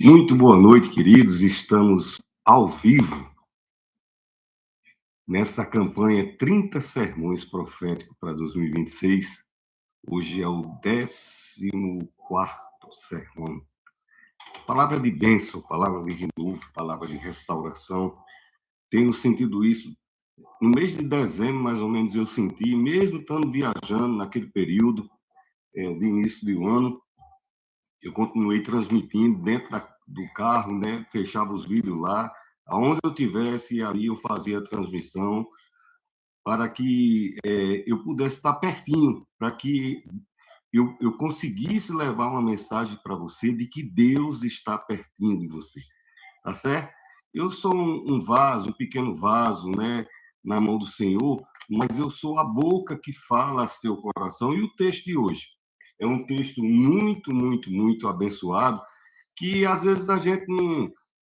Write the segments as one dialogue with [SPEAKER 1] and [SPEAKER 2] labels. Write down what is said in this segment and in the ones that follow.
[SPEAKER 1] Muito boa noite, queridos. Estamos ao vivo nessa campanha 30 Sermões Proféticos para 2026. Hoje é o 14º sermão. Palavra de bênção, palavra de renovo, palavra de restauração. Tenho sentido isso no mês de dezembro, mais ou menos, eu senti, mesmo estando viajando naquele período de início do ano, eu continuei transmitindo dentro do carro, né? Fechava os vídeos lá, aonde eu tivesse, ali eu fazia a transmissão para que eu pudesse estar pertinho, para que eu conseguisse levar uma mensagem para você de que Deus está pertinho de você, tá certo? Eu sou um vaso, um pequeno vaso, né, na mão do Senhor, mas eu sou a boca que fala a seu coração. E o texto de hoje é um texto muito, muito, muito abençoado, que às vezes a gente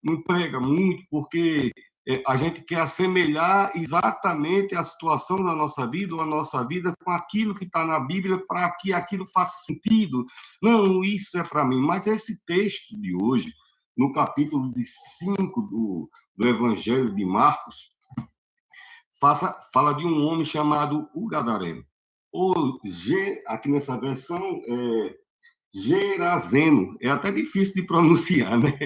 [SPEAKER 1] não prega muito, porque a gente quer assemelhar exatamente a situação da nossa vida, ou a nossa vida, com aquilo que está na Bíblia, para que aquilo faça sentido. Não, isso é para mim. Mas esse texto de hoje, no capítulo 5 do Evangelho de Marcos, fala de um homem chamado o Gadareno. Ou, aqui nessa versão, Gerazeno, é até difícil de pronunciar, né?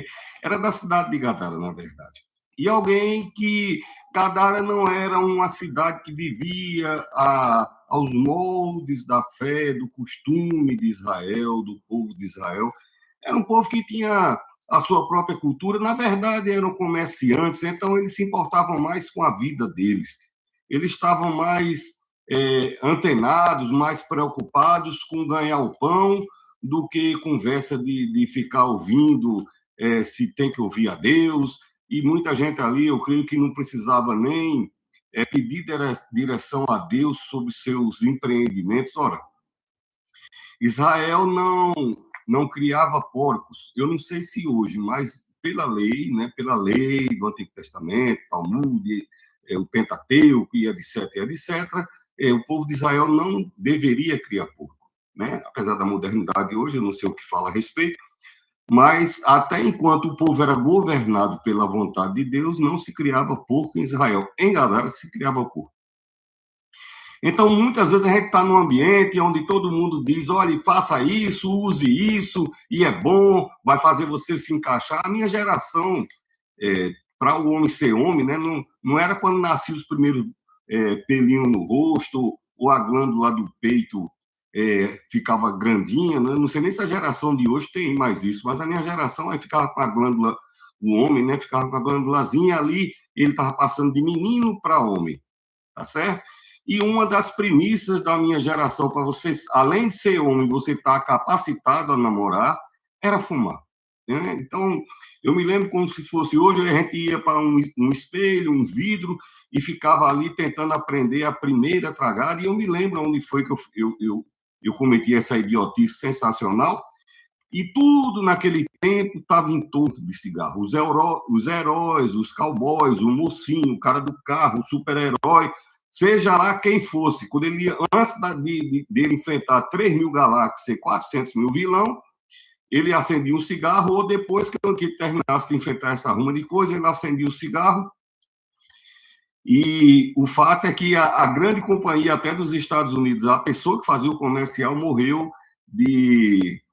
[SPEAKER 1] Era da cidade de Gadara, na verdade. E alguém que Gadara não era uma cidade que vivia aos moldes da fé, do costume de Israel, do povo de Israel. Era um povo que tinha a sua própria cultura, na verdade eram comerciantes, então eles se importavam mais com a vida deles. Eles estavam mais antenados, mais preocupados com ganhar o pão, do que conversa de ficar ouvindo se tem que ouvir a Deus. E muita gente ali, eu creio que não precisava nem pedir direção a Deus sobre seus empreendimentos. Ora, Israel não criava porcos. Eu não sei se hoje, mas pela lei, né, pela lei do Antigo Testamento, Talmud, o Pentateuco e etc, o povo de Israel não deveria criar porco, né? Apesar da modernidade hoje, eu não sei o que fala a respeito, mas até enquanto o povo era governado pela vontade de Deus, não se criava porco em Israel. Em Gadara se criava porco. Então, muitas vezes a gente está num ambiente onde todo mundo diz, olha, faça isso, use isso, e é bom, vai fazer você se encaixar. A minha geração, para o homem ser homem, né, não era quando nasciam os primeiros pelinhos no rosto, ou a glândula do peito ficava grandinha, né? Não sei nem se a geração de hoje tem mais isso, mas a minha geração aí ficava com a glândula, o homem, né, ficava com a glândulazinha ali, ele estava passando de menino para homem, tá certo? E uma das premissas da minha geração, para você, além de ser homem, você estar capacitado a namorar, era fumar, né? Então, eu me lembro como se fosse hoje, a gente ia para um espelho, um vidro, e ficava ali tentando aprender a primeira tragada, e eu me lembro onde foi que eu cometi essa idiotice sensacional, e tudo naquele tempo estava em torno de cigarro. Os heróis, os cowboys, o mocinho, o cara do carro, o super-herói, seja lá quem fosse, quando ele ia, antes dele enfrentar 3 mil galáxias e 400 mil vilão, ele acendia um cigarro, ou depois que ele terminasse de enfrentar essa ruma de coisa, ele acendia o cigarro. E o fato é que a grande companhia, até dos Estados Unidos, a pessoa que fazia o comercial morreu de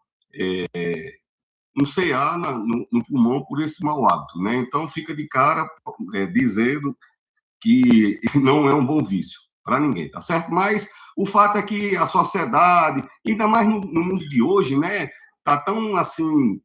[SPEAKER 1] no CA, no pulmão, por esse mau hábito, né? Então, fica de cara dizendo que não é um bom vício para ninguém, tá certo? Mas o fato é que a sociedade, ainda mais no mundo de hoje, né, tá tão assim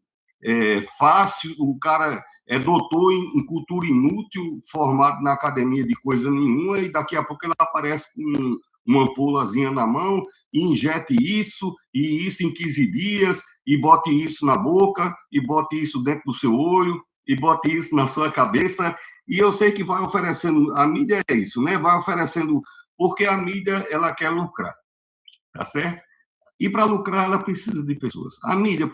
[SPEAKER 1] fácil, o cara é doutor em cultura inútil, formado na academia de coisa nenhuma, e daqui a pouco ele aparece com uma ampulazinha na mão, e injete isso, e isso em 15 dias, e bote isso na boca, e bote isso dentro do seu olho, e bote isso na sua cabeça. E eu sei que vai oferecendo, a mídia é isso, né? Vai oferecendo, porque a mídia, ela quer lucrar, tá certo? E para lucrar, ela precisa de pessoas. A mídia,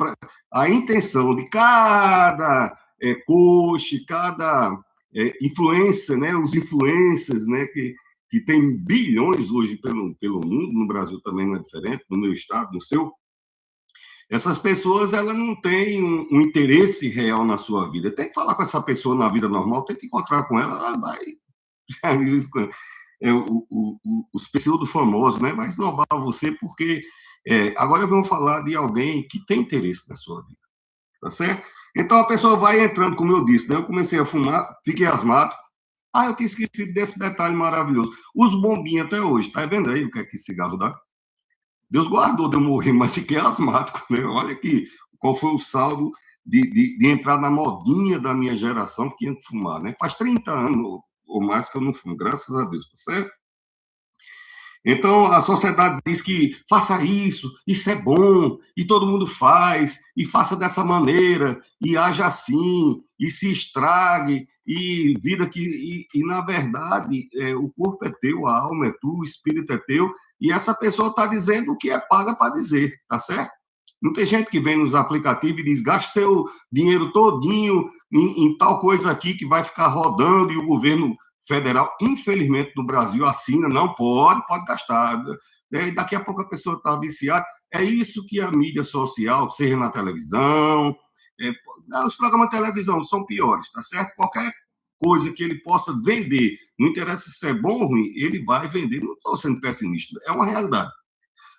[SPEAKER 1] a intenção de cada coach, cada influencer, né? Os influencers, né? que tem bilhões hoje pelo mundo, no Brasil também não é diferente, no meu estado, no seu, essas pessoas elas não têm um interesse real na sua vida. Tem que falar com essa pessoa na vida normal, tem que encontrar com ela, ela vai. Os pseudo-famosos, né? Vai esnobar você porque. Agora vamos falar de alguém que tem interesse na sua vida, tá certo? Então a pessoa vai entrando, como eu disse, né? Eu comecei a fumar, fiquei asmático. Eu tinha esquecido desse detalhe maravilhoso. Os bombinhos até hoje, tá vendo aí o que é que cigarro dá? Deus guardou de eu morrer, mas fiquei asmático, né? Olha aqui, qual foi o saldo de entrar na modinha da minha geração que tinha que fumar, né? Faz 30 anos ou mais que eu não fumo, graças a Deus, tá certo? Então, a sociedade diz que faça isso é bom, e todo mundo faz, e faça dessa maneira, e haja assim, e se estrague, e vida na verdade, o corpo é teu, a alma é tua, o espírito é teu, e essa pessoa está dizendo o que é paga para dizer, tá certo? Não tem gente que vem nos aplicativos e diz, gaste seu dinheiro todinho em tal coisa aqui que vai ficar rodando, e o governo federal, infelizmente, no Brasil, assina, não pode gastar. Daqui a pouco a pessoa está viciada. É isso que a mídia social, seja na televisão, os programas de televisão são piores, tá certo? Qualquer coisa que ele possa vender, não interessa se é bom ou ruim, ele vai vender. Não estou sendo pessimista, é uma realidade.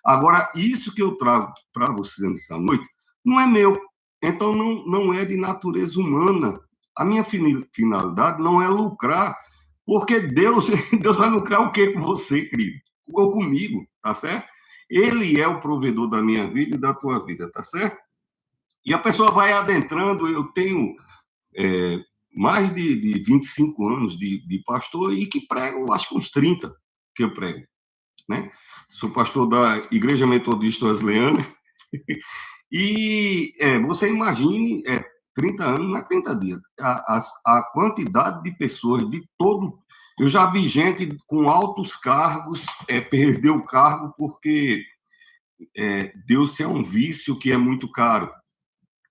[SPEAKER 1] Agora, isso que eu trago para vocês nessa noite não é meu, então não é de natureza humana. A minha finalidade não é lucrar, porque Deus vai lucrar o quê com você, querido? Ou comigo, tá certo? Ele é o provedor da minha vida e da tua vida, tá certo? E a pessoa vai adentrando, eu tenho mais de 25 anos de pastor e que prego, acho que uns 30 que eu prego, né? Sou pastor da Igreja Metodista Wesleyana e você imagine, 30 anos, não é 30 dias, a quantidade de pessoas de todo. Eu já vi gente com altos cargos perder o cargo porque deu-se a um vício que é muito caro.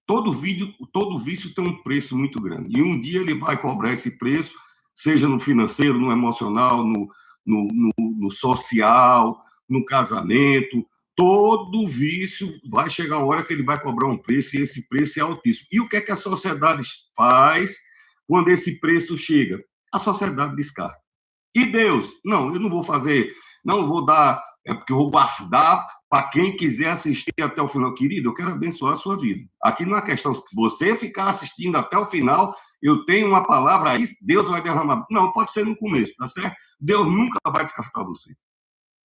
[SPEAKER 1] Todo vício tem um preço muito grande. E um dia ele vai cobrar esse preço, seja no financeiro, no emocional, no social, no casamento. Todo vício vai chegar a hora que ele vai cobrar um preço, e esse preço é altíssimo. E o que é que a sociedade faz quando esse preço chega? A sociedade descarta. E Deus? Não, eu não vou fazer, não vou dar, porque eu vou guardar para quem quiser assistir até o final. Querido, eu quero abençoar a sua vida. Aqui não é questão, se você ficar assistindo até o final, eu tenho uma palavra aí, Deus vai derramar. Não, pode ser no começo, tá certo? Deus nunca vai descartar você.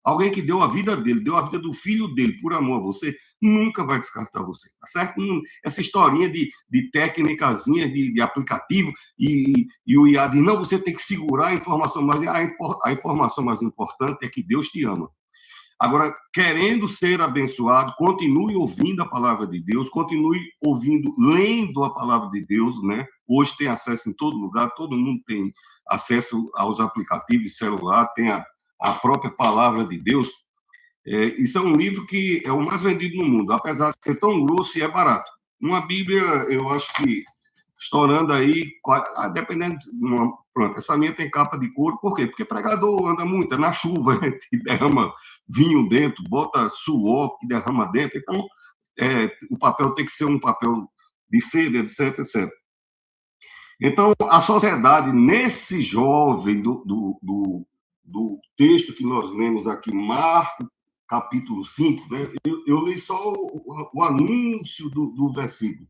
[SPEAKER 1] Alguém que deu a vida dele, deu a vida do filho dele por amor a você, nunca vai descartar você, tá certo? Essa historinha de técnicazinha, de aplicativo, e o IA diz, não, você tem que segurar a informação, mas a informação mais importante é que Deus te ama. Agora, querendo ser abençoado, continue ouvindo a palavra de Deus, continue ouvindo, lendo a palavra de Deus, né? Hoje tem acesso em todo lugar, todo mundo tem acesso aos aplicativos de celular, tem a própria palavra de Deus. Isso é um livro que é o mais vendido no mundo, apesar de ser tão grosso e é barato. Uma Bíblia, eu acho que estourando aí, dependendo. Pronto, essa minha tem capa de couro, por quê? Porque pregador anda muito, é na chuva, que derrama vinho dentro, bota suor que derrama dentro, então o papel tem que ser um papel de seda, etc, etc. Então, a sociedade, nesse jovem do texto que nós lemos aqui, Marcos, capítulo 5, né? Eu li só o anúncio do versículo,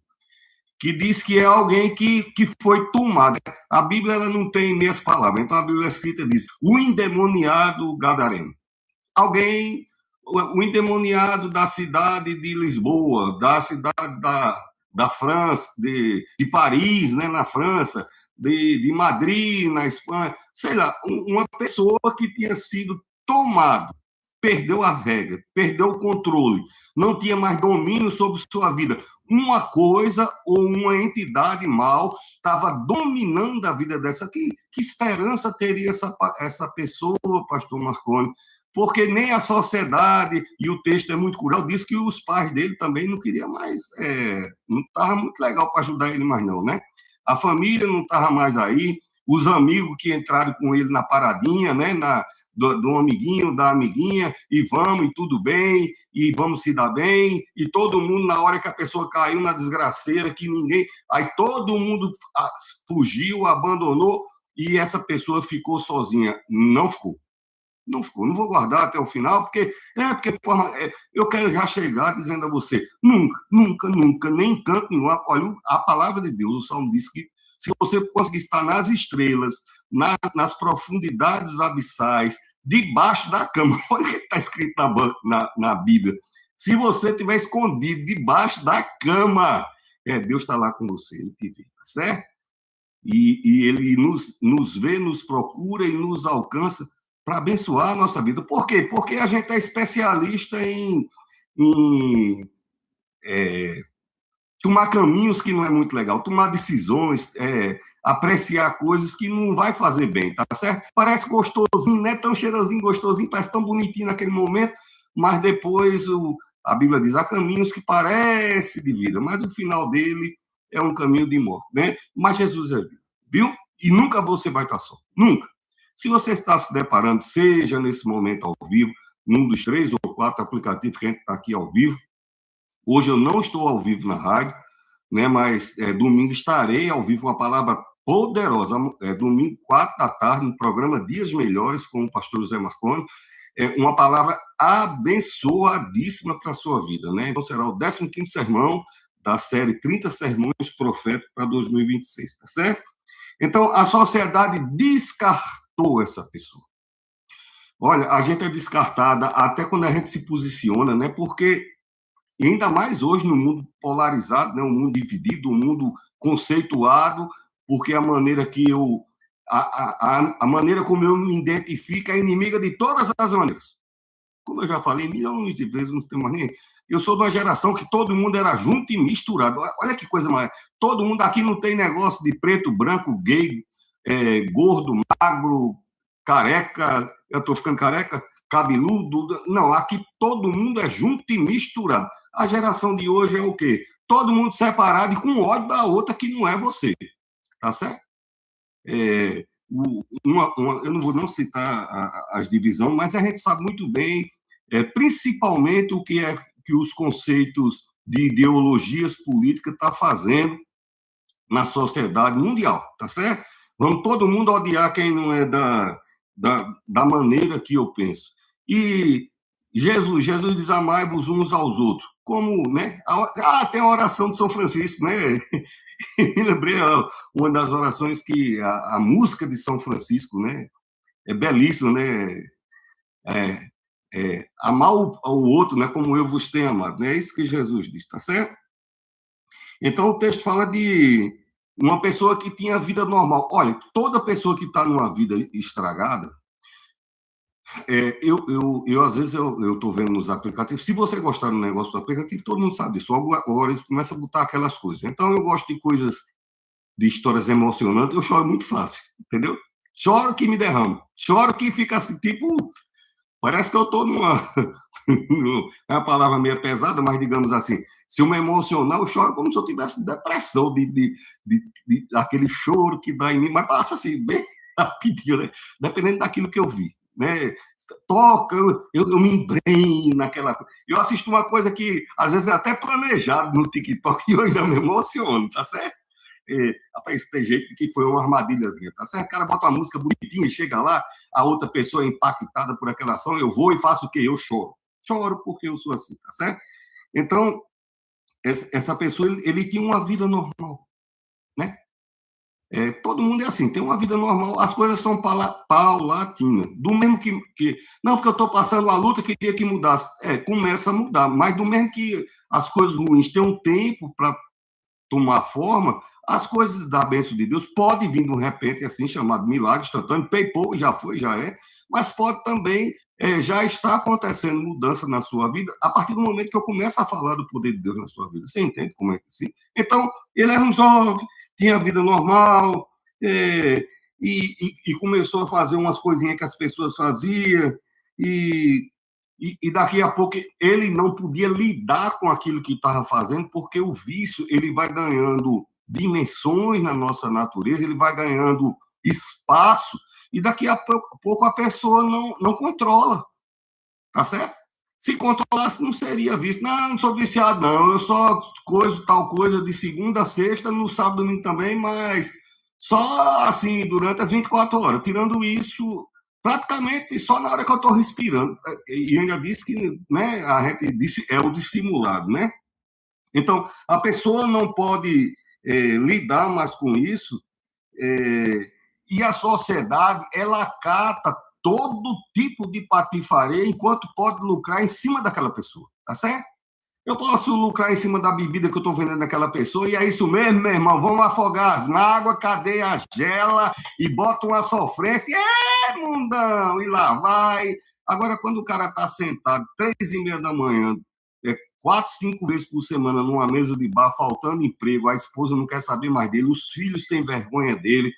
[SPEAKER 1] que diz que é alguém que foi tomado. A Bíblia ela não tem meias palavras, então a Bíblia cita, diz, o endemoniado gadareno. Alguém, o endemoniado da cidade de Lisboa, da cidade da França, de Paris, né, na França, de Madrid, na Espanha, sei lá, uma pessoa que tinha sido tomado, perdeu a regra, perdeu o controle, não tinha mais domínio sobre sua vida. Uma coisa ou uma entidade mal estava dominando a vida dessa. Que esperança teria essa pessoa, pastor Marconi? Porque nem a sociedade, e o texto é muito cruel, diz que os pais dele também não queriam mais, não estava muito legal para ajudar ele mais não, né? A família não estava mais aí, os amigos que entraram com ele na paradinha, né? do amiguinho, da amiguinha, e vamos, e tudo bem, e vamos se dar bem, e todo mundo, na hora que a pessoa caiu na desgraceira, que ninguém... Aí todo mundo fugiu, abandonou, e essa pessoa ficou sozinha. Não ficou. Não ficou. Não vou guardar até o final, porque eu quero já chegar dizendo a você, nunca, nunca, nunca, nem tanto, olha, a palavra de Deus, o Salmo diz que se você conseguir estar nas estrelas, nas profundidades abissais, debaixo da cama, olha o que está escrito na Bíblia, se você estiver escondido debaixo da cama, Deus está lá com você, ele te vê, tá certo? E ele nos vê, nos procura e nos alcança para abençoar a nossa vida. Por quê? Porque a gente é especialista em tomar caminhos que não é muito legal, tomar decisões, apreciar coisas que não vai fazer bem, tá certo? Parece gostosinho, não é tão cheirosinho, gostosinho, parece tão bonitinho naquele momento, mas depois a Bíblia diz, há caminhos que parecem de vida, mas o final dele é um caminho de morte, né? Mas Jesus é vida, viu? E nunca você vai estar só, nunca. Se você está se deparando, seja nesse momento ao vivo, num dos 3 ou 4 aplicativos que a gente está aqui ao vivo, hoje eu não estou ao vivo na rádio, né, mas domingo estarei ao vivo, uma palavra poderosa, domingo, 4 da tarde, no programa Dias Melhores, com o pastor José Marconi, uma palavra abençoadíssima para a sua vida, né? Então será o 15º sermão da série 30 Sermões Proféticos para 2026, tá certo? Então, a sociedade descartou essa pessoa. Olha, a gente é descartada até quando a gente se posiciona, né? Porque, ainda mais hoje, no mundo polarizado, né? Um mundo dividido, um mundo conceituado, porque a maneira que a maneira como eu me identifico é inimiga de todas as maneiras. Como eu já falei milhões de vezes, não tem mais nem... Eu sou de uma geração que todo mundo era junto e misturado. Olha que coisa mais... Todo mundo aqui não tem negócio de preto, branco, gay, gordo, magro, careca... Eu estou ficando careca? Cabeludo... Não, aqui todo mundo é junto e misturado. A geração de hoje é o quê? Todo mundo separado e com ódio da outra que não é você. Tá certo? Eu não vou não citar as divisões, mas a gente sabe muito bem, principalmente o que os conceitos de ideologias políticas estão fazendo na sociedade mundial, tá certo? Vamos todo mundo odiar quem não é da maneira que eu penso. E Jesus diz, amai-vos uns aos outros. Como, né? Tem a oração de São Francisco, né? Me lembrei uma das orações que a música de São Francisco, né? É belíssima, né? Amar o outro, né? Como eu vos tenho amado, né? É isso que Jesus diz, tá certo? Então o texto fala de uma pessoa que tinha vida normal. Olha, toda pessoa que está numa vida estragada, às vezes eu estou vendo nos aplicativos, se você gostar do negócio do aplicativo, todo mundo sabe disso, agora eles começam a botar aquelas coisas. Então eu gosto de coisas, de histórias emocionantes, eu choro muito fácil, entendeu? Choro que me derramo, choro que fica assim, tipo, parece que eu estou numa... É uma palavra meio pesada, mas digamos assim, se eu me emocionar, eu choro como se eu tivesse depressão, aquele choro que dá em mim, mas passa assim, bem rapidinho, né? Dependendo daquilo que eu vi. Né? Toca, eu me embrenho naquela coisa. Eu assisto uma coisa que, às vezes, é até planejado no TikTok e eu ainda me emociono, tá certo? Rapaz, tem jeito que foi uma armadilhazinha, tá certo? O cara bota uma música bonitinha, chega lá, a outra pessoa é impactada por aquela ação, eu vou e faço o quê? Eu choro. Choro porque eu sou assim, tá certo? Então, essa pessoa, ele tinha uma vida normal, né? Todo mundo é assim, tem uma vida normal, as coisas são paulatinas. Do mesmo que não, porque eu estou passando uma luta, queria que mudasse. Começa a mudar, mas do mesmo que as coisas ruins têm um tempo para tomar forma, as coisas da bênção de Deus podem vir de um repente, assim, chamado milagre instantâneo, PayPal já foi, já é, mas pode também já estar acontecendo mudança na sua vida a partir do momento que eu começo a falar do poder de Deus na sua vida. Você entende como é que assim? Então, ele era um jovem, tinha vida normal, e começou a fazer umas coisinhas que as pessoas faziam, e daqui a pouco ele não podia lidar com aquilo que estava fazendo, porque o vício ele vai ganhando dimensões na nossa natureza, ele vai ganhando espaço, e daqui a pouco a pessoa não controla, tá certo? Se controlasse, não seria visto. Não sou viciado, não. Eu só tal coisa de segunda a sexta, no sábado e domingo também, mas só assim, durante as 24 horas. Tirando isso, praticamente só na hora que eu estou respirando. E ainda disse que, né, a gente disse, é o dissimulado, né? Então, a pessoa não pode lidar mais com isso, e a sociedade, ela acata todo tipo de patifaria enquanto pode lucrar em cima daquela pessoa, tá certo? Eu posso lucrar em cima da bebida que eu estou vendendo daquela pessoa, e é isso mesmo, meu irmão, vamos afogar na água, cadeia gela, e bota uma sofrência, mundão, e lá vai. Agora, quando o cara está sentado 3h30 da manhã, 4, 5 vezes por semana numa mesa de bar, faltando emprego, a esposa não quer saber mais dele, os filhos têm vergonha dele,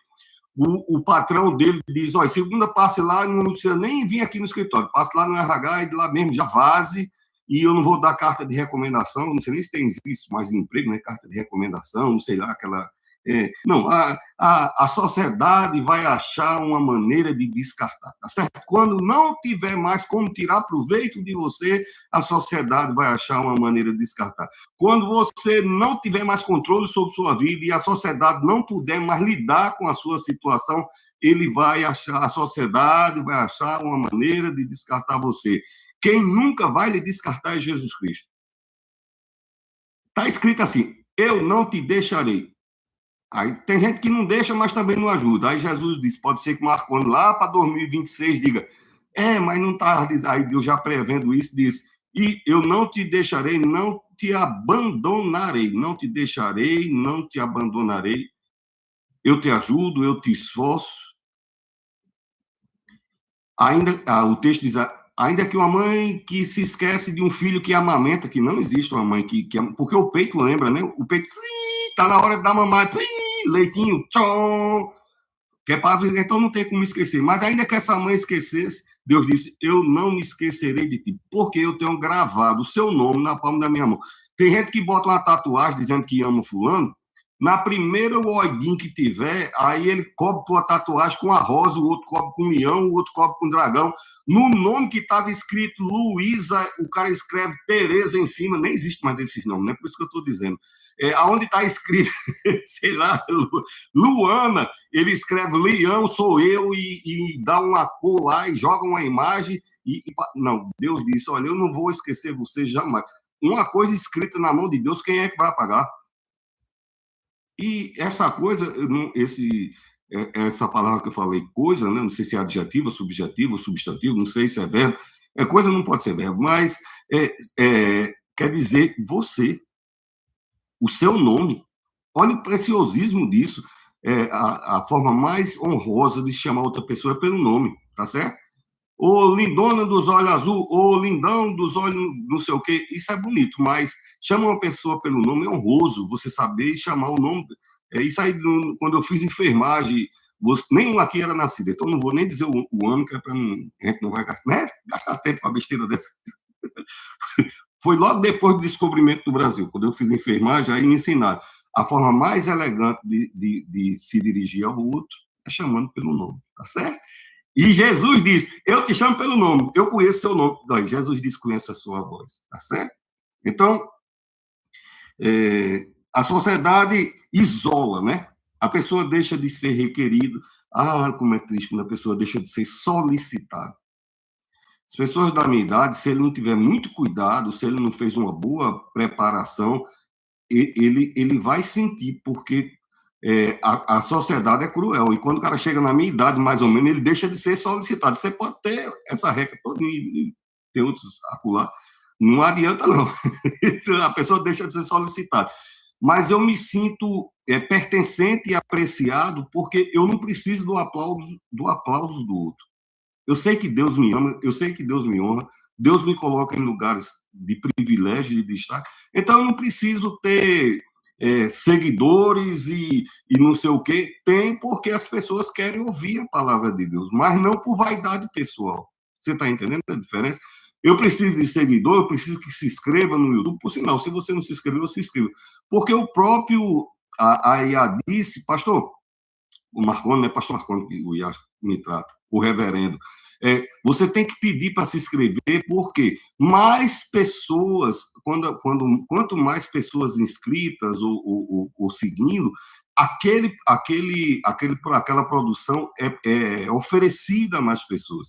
[SPEAKER 1] o patrão dele diz, olha, segunda passe lá, não precisa nem vir aqui no escritório, passe lá no RH e de lá mesmo já vaze, e eu não vou dar carta de recomendação, não sei nem se tem isso mais em emprego, né? Carta de recomendação, não sei lá, aquela... não, a sociedade vai achar uma maneira de descartar, tá certo? Quando não tiver mais como tirar proveito de você, a sociedade vai achar uma maneira de descartar. Quando você não tiver mais controle sobre sua vida e a sociedade não puder mais lidar com a sua situação, a sociedade vai achar uma maneira de descartar você. Quem nunca vai lhe descartar é Jesus Cristo. Está escrito assim, eu não te deixarei. Aí tem gente que não deixa, mas também não ajuda. Aí Jesus disse, pode ser que Marconi lá para 2026 diga, mas não está... Aí eu já prevendo isso, diz, e eu não te deixarei, não te abandonarei, não te deixarei, não te abandonarei. Eu te ajudo, eu te esforço. Ainda, o texto diz, ainda que uma mãe que se esquece de um filho que amamenta, que não existe uma mãe que porque o peito lembra, né? O peito está na hora de dar mamar, leitinho, tchom, que é para então não tem como esquecer. Mas ainda que essa mãe esquecesse, Deus disse, eu não me esquecerei de ti, porque eu tenho gravado o seu nome na palma da minha mão. Tem gente que bota uma tatuagem dizendo que ama fulano, na primeira oidinha que tiver, aí ele cobre tua tatuagem com a rosa, o outro cobre com leão, o outro cobre com dragão. No nome que estava escrito Luísa, o cara escreve Tereza em cima, nem existe mais esses nomes, não é por isso que eu estou dizendo. Aonde está escrito, sei lá, Luana, ele escreve Leão, sou eu, e dá uma cor lá, e joga uma imagem, não, Deus disse, olha, eu não vou esquecer você jamais. Uma coisa escrita na mão de Deus, quem é que vai apagar? E essa coisa, essa palavra que eu falei, coisa, né? Não sei se é adjetivo, subjetivo, substantivo, não sei se é verbo. Coisa não pode ser verbo, mas quer dizer você, o seu nome. Olha o preciosismo disso. A forma mais honrosa de chamar outra pessoa é pelo nome, tá certo? Ô lindona dos olhos azul, ô lindão dos olhos não sei o quê, isso é bonito, mas chama uma pessoa pelo nome é honroso, você saber chamar o nome. Isso aí, quando eu fiz enfermagem, nenhum aqui era nascido, então não vou nem dizer o ano, que é para a gente não vai gastar, né? Gastar tempo com a besteira dessa. Foi logo depois do descobrimento do Brasil, quando eu fiz enfermagem, aí me ensinaram. A forma mais elegante de se dirigir ao outro é chamando pelo nome, tá certo? E Jesus diz, eu te chamo pelo nome, eu conheço seu nome. Não, Jesus diz, conhece a sua voz, tá certo? Então, a sociedade isola, né? A pessoa deixa de ser requerido. Como é triste quando a pessoa deixa de ser solicitada. As pessoas da minha idade, se ele não tiver muito cuidado, se ele não fez uma boa preparação, ele vai sentir, porque a sociedade é cruel. E quando o cara chega na minha idade, mais ou menos, ele deixa de ser solicitado. Você pode ter essa regra toda e ter outros acolá. Não adianta, não. A pessoa deixa de ser solicitada. Mas eu me sinto pertencente e apreciado porque eu não preciso do aplauso do outro. Eu sei que Deus me ama, eu sei que Deus me honra, Deus me coloca em lugares de privilégio, de destaque. Então, eu não preciso ter seguidores e não sei o quê. Tem porque as pessoas querem ouvir a palavra de Deus, mas não por vaidade pessoal. Você está entendendo a diferença? Eu preciso de seguidor, eu preciso que se inscreva no YouTube. Por sinal, se você não se inscreveu, se inscreva. Porque o próprio a IA disse, pastor, o Marconi, né, pastor Marconi, que o Ias me trata, o reverendo, você tem que pedir para se inscrever, porque mais pessoas, quanto mais pessoas inscritas ou seguindo, aquela produção é oferecida a mais pessoas.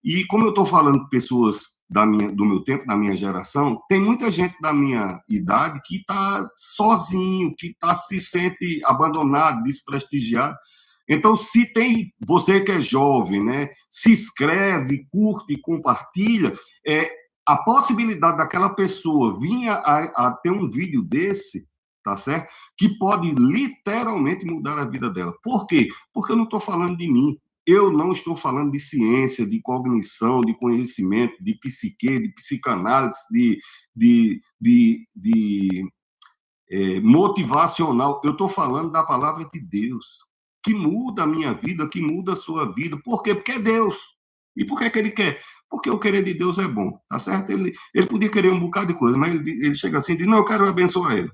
[SPEAKER 1] E como eu estou falando de pessoas do meu tempo, da minha geração, tem muita gente da minha idade que está sozinho, que se sente abandonado, desprestigiado. Então, se tem você que é jovem, né, se inscreve, curte e compartilha, a possibilidade daquela pessoa vir a ter um vídeo desse, tá certo? Que pode literalmente mudar a vida dela. Por quê? Porque eu não estou falando de mim. Eu não estou falando de ciência, de cognição, de conhecimento, de psique, de psicanálise, de motivacional. Eu estou falando da palavra de Deus, que muda a minha vida, que muda a sua vida. Por quê? Porque é Deus. E por que ele quer? Porque o querer de Deus é bom, tá certo? Ele podia querer um bocado de coisa, mas ele chega assim e diz, não, eu quero abençoar ele.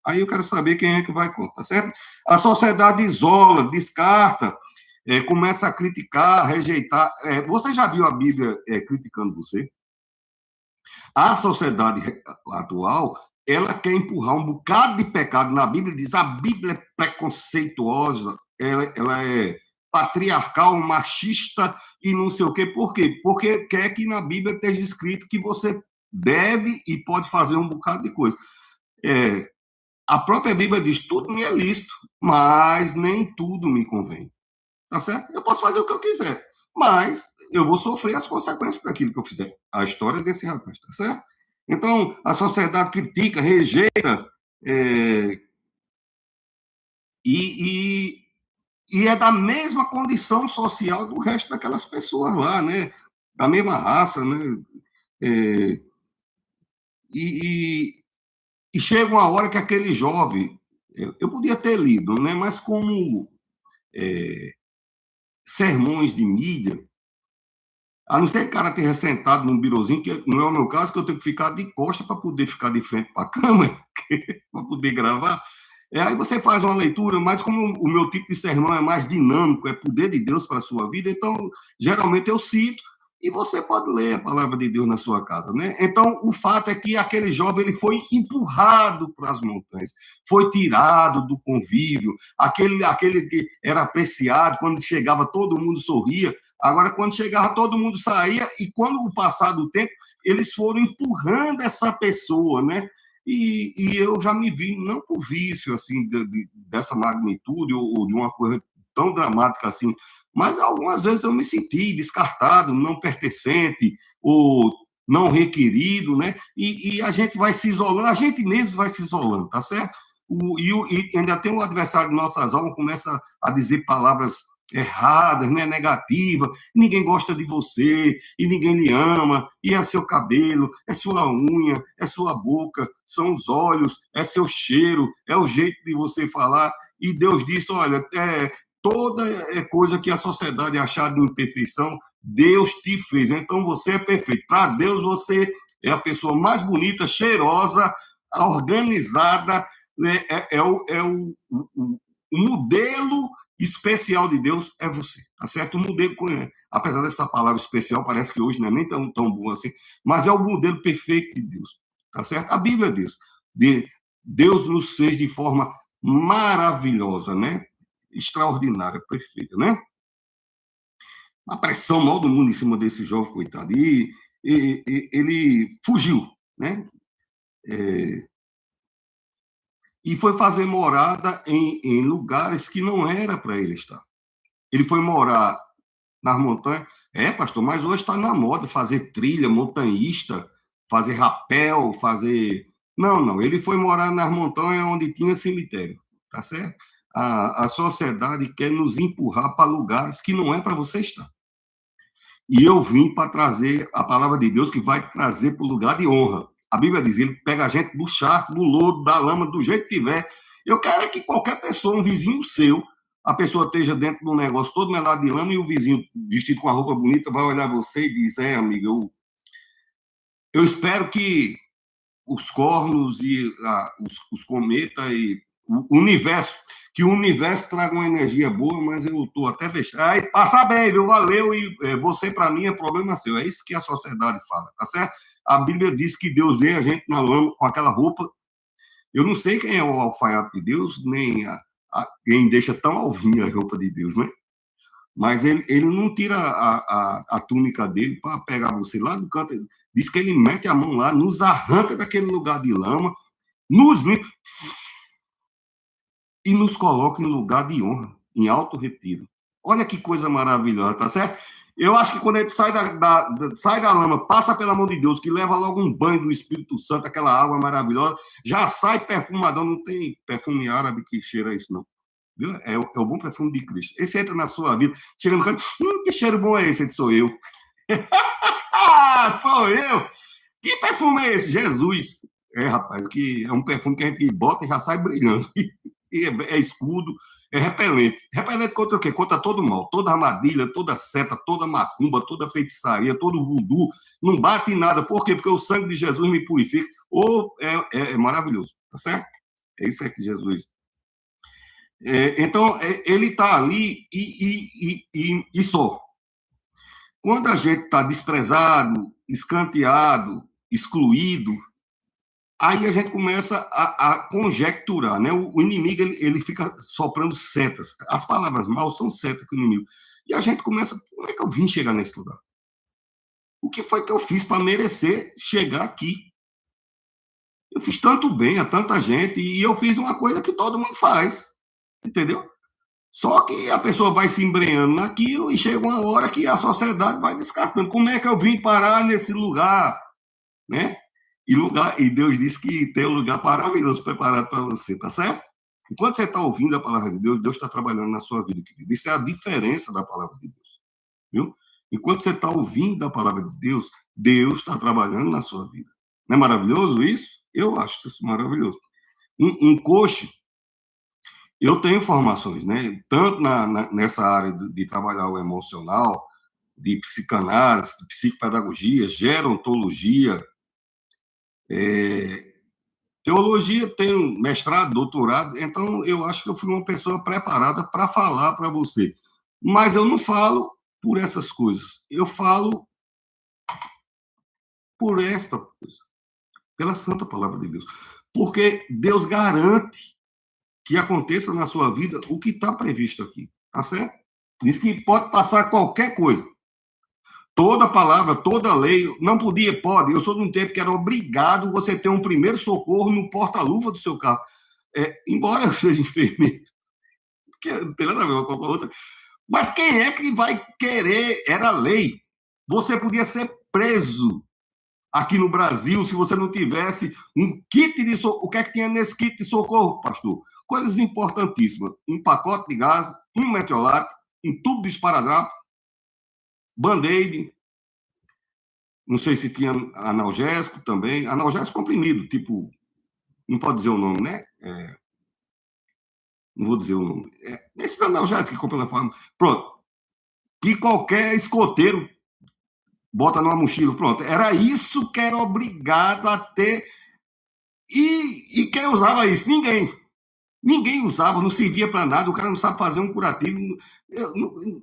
[SPEAKER 1] Aí eu quero saber quem é que vai contra, tá certo? A sociedade isola, descarta, começa a criticar, rejeitar. Você já viu a Bíblia criticando você? A sociedade atual, ela quer empurrar um bocado de pecado na Bíblia, diz a Bíblia é preconceituosa, ela é patriarcal, machista e não sei o quê. Por quê? Porque quer que na Bíblia esteja escrito que você deve e pode fazer um bocado de coisa. A própria Bíblia diz, tudo me é lícito, mas nem tudo me convém. Tá certo? Eu posso fazer o que eu quiser, mas eu vou sofrer as consequências daquilo que eu fizer. A história desse rapaz, tá certo? Então, a sociedade critica, rejeita, e é da mesma condição social do resto daquelas pessoas lá, né? Da mesma raça, né? E chega uma hora que aquele jovem, eu podia ter lido, né? Mas como sermões de mídia, a não ser que o cara esteja sentado num birozinho, que não é o meu caso, que eu tenho que ficar de costa para poder ficar de frente para a câmera, para poder gravar. Aí você faz uma leitura, mas como o meu tipo de sermão é mais dinâmico, é poder de Deus para a sua vida, então, geralmente eu cito, e você pode ler a palavra de Deus na sua casa, né? Então, o fato é que aquele jovem ele foi empurrado para as montanhas, foi tirado do convívio, aquele que era apreciado, quando chegava todo mundo sorria, agora quando chegava todo mundo saía, e quando passar do tempo, eles foram empurrando essa pessoa, né? E eu já me vi, não por vício assim, dessa magnitude ou de uma coisa tão dramática assim, mas algumas vezes eu me senti descartado, não pertencente, ou não requerido, né? E a gente vai se isolando, a gente mesmo vai se isolando, tá certo? E ainda tem um adversário de nossas almas, começa a dizer palavras erradas, né, negativa, ninguém gosta de você, e ninguém lhe ama, e é seu cabelo, é sua unha, é sua boca, são os olhos, é seu cheiro, é o jeito de você falar, e Deus disse, olha, toda coisa que a sociedade achar de imperfeição, Deus te fez, então você é perfeito, para Deus você é a pessoa mais bonita, cheirosa, organizada, né? O modelo especial de Deus é você, tá certo? O modelo, apesar dessa palavra especial, parece que hoje não é nem tão bom assim, mas é o modelo perfeito de Deus, tá certo? A Bíblia diz, Deus nos fez de forma maravilhosa, né? Extraordinária, perfeita, né? A pressão mal do mundo em cima desse jovem, coitado, e ele fugiu, né? E foi fazer morada em lugares que não era para ele estar. Ele foi morar nas montanhas. Pastor, mas hoje está na moda fazer trilha, montanhista, fazer rapel, fazer... Não. Ele foi morar nas montanhas onde tinha cemitério, tá certo? A sociedade quer nos empurrar para lugares que não é para você estar. E eu vim para trazer a palavra de Deus que vai trazer para o lugar de honra. A Bíblia diz, ele pega a gente do charco, do lodo, da lama, do jeito que tiver. Eu quero é que qualquer pessoa, um vizinho seu, a pessoa esteja dentro de um negócio todo melado de lama e o vizinho vestido com a roupa bonita vai olhar você e diz, amiga, eu espero que os cornos e os cometas e o universo, que o universo traga uma energia boa, mas eu estou até fechado. Aí, passa bem, viu? Valeu, e você, para mim, é problema seu. É isso que a sociedade fala, tá certo? A Bíblia diz que Deus vê a gente na lama com aquela roupa. Eu não sei quem é o alfaiate de Deus, nem quem deixa tão alvinha a roupa de Deus, né? Mas ele não tira a túnica dele para pegar você lá no canto. Diz que ele mete a mão lá, nos arranca daquele lugar de lama, nos limpa e nos coloca em lugar de honra, em alto retiro. Olha que coisa maravilhosa, tá certo? Eu acho que quando a gente sai da lama, passa pela mão de Deus, que leva logo um banho do Espírito Santo, aquela água maravilhosa, já sai perfumadão, não tem perfume árabe que cheira isso, não. Viu? É o bom perfume de Cristo. Esse entra na sua vida, chega no canto, que cheiro bom é esse? Ele, sou eu. Sou eu! Que perfume é esse? Jesus. Rapaz, que é um perfume que a gente bota e já sai brilhando. E é escudo, é repelente. Repelente contra o quê? Contra todo mal, toda armadilha, toda seta, toda macumba, toda feitiçaria, todo voodoo. Não bate em nada. Por quê? Porque o sangue de Jesus me purifica. É maravilhoso, tá certo? É isso aí que Jesus... então, ele está ali e só. Quando a gente está desprezado, escanteado, excluído, aí a gente começa a conjecturar, né? O inimigo, ele fica soprando setas. As palavras mal são setas que o inimigo. E a gente começa, como é que eu vim chegar nesse lugar? O que foi que eu fiz para merecer chegar aqui? Eu fiz tanto bem a tanta gente e eu fiz uma coisa que todo mundo faz. Entendeu? Só que a pessoa vai se embrenhando naquilo e chega uma hora que a sociedade vai descartando. Como é que eu vim parar nesse lugar? Né? E Deus disse que tem um lugar maravilhoso preparado para você, tá certo? Enquanto você está ouvindo a palavra de Deus, Deus está trabalhando na sua vida, querido. Isso é a diferença da palavra de Deus. Viu? Enquanto você está ouvindo a palavra de Deus, Deus está trabalhando na sua vida. Não é maravilhoso isso? Eu acho isso maravilhoso. Um coach. Eu tenho formações, né? Tanto nessa área de trabalhar o emocional, de psicanálise, de psicopedagogia, gerontologia, teologia, tenho mestrado, doutorado, então eu acho que eu fui uma pessoa preparada para falar para você. Mas eu não falo por essas coisas, eu falo por esta coisa, pela santa palavra de Deus. Porque Deus garante que aconteça na sua vida o que está previsto aqui, tá certo? Diz que pode passar qualquer coisa. Toda palavra, toda lei, não podia, pode. Eu sou de um tempo que era obrigado você ter um primeiro socorro no porta-luva do seu carro. Embora eu seja enfermeiro, que não tem nada a ver com a outra, mas quem é que vai querer? Era lei. Você podia ser preso aqui no Brasil se você não tivesse um kit de socorro. O que é que tinha nesse kit de socorro, pastor? Coisas importantíssimas. Um pacote de gás, um metiolate, um tubo de esparadrapo, band-aid, não sei se tinha analgésico também, analgésico comprimido, tipo, não pode dizer o nome, né? Não vou dizer o nome. Esses analgésicos que compram na farmácia. Pronto. Que qualquer escoteiro bota numa mochila, pronto. Era isso que era obrigado a ter. E quem usava isso? Ninguém. Ninguém usava, não servia para nada, o cara não sabe fazer um curativo.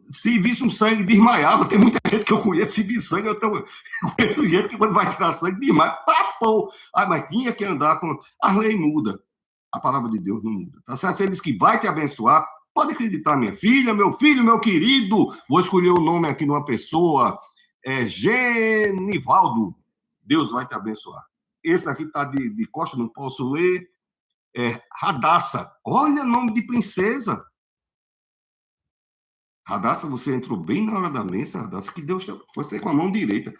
[SPEAKER 1] Se visse um sangue, desmaiava. Tem muita gente que eu conheço, se visse sangue, eu conheço gente que quando vai tirar sangue, desmaia. Papou! Mas tinha que andar com... A lei muda. A palavra de Deus não muda. Tá certo? Ele diz que vai te abençoar. Pode acreditar, minha filha, meu filho, meu querido. Vou escolher o nome aqui de uma pessoa. Genivaldo. Deus vai te abençoar. Esse aqui está de costa, não posso ler. Radassa. Olha o nome de princesa. Radassa, você entrou bem na hora da mesa, Radassa. Que Deus te... Você com a mão direita.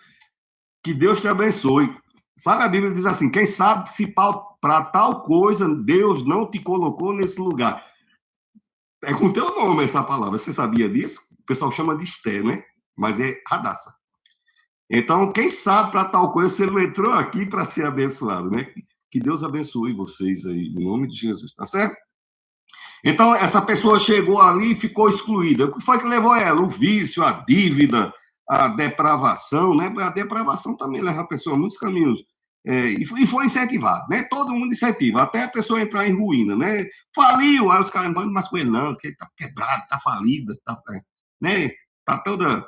[SPEAKER 1] Que Deus te abençoe. Sabe, a Bíblia diz assim, quem sabe se para tal coisa Deus não te colocou nesse lugar. É com teu nome essa palavra. Você sabia disso? O pessoal chama de Esté, né? Mas é Radassa. Então, quem sabe para tal coisa você não entrou aqui para ser abençoado, né? Que Deus abençoe vocês aí, em nome de Jesus, tá certo? Então, essa pessoa chegou ali e ficou excluída. O que foi que levou ela? O vício, a dívida, a depravação, né? A depravação também leva a pessoa a muitos caminhos E foi incentivado, né? Todo mundo incentiva, até a pessoa entrar em ruína, né? Faliu, aí os caras não mas com ele não, que ele tá quebrado, tá falida, né? Tá toda...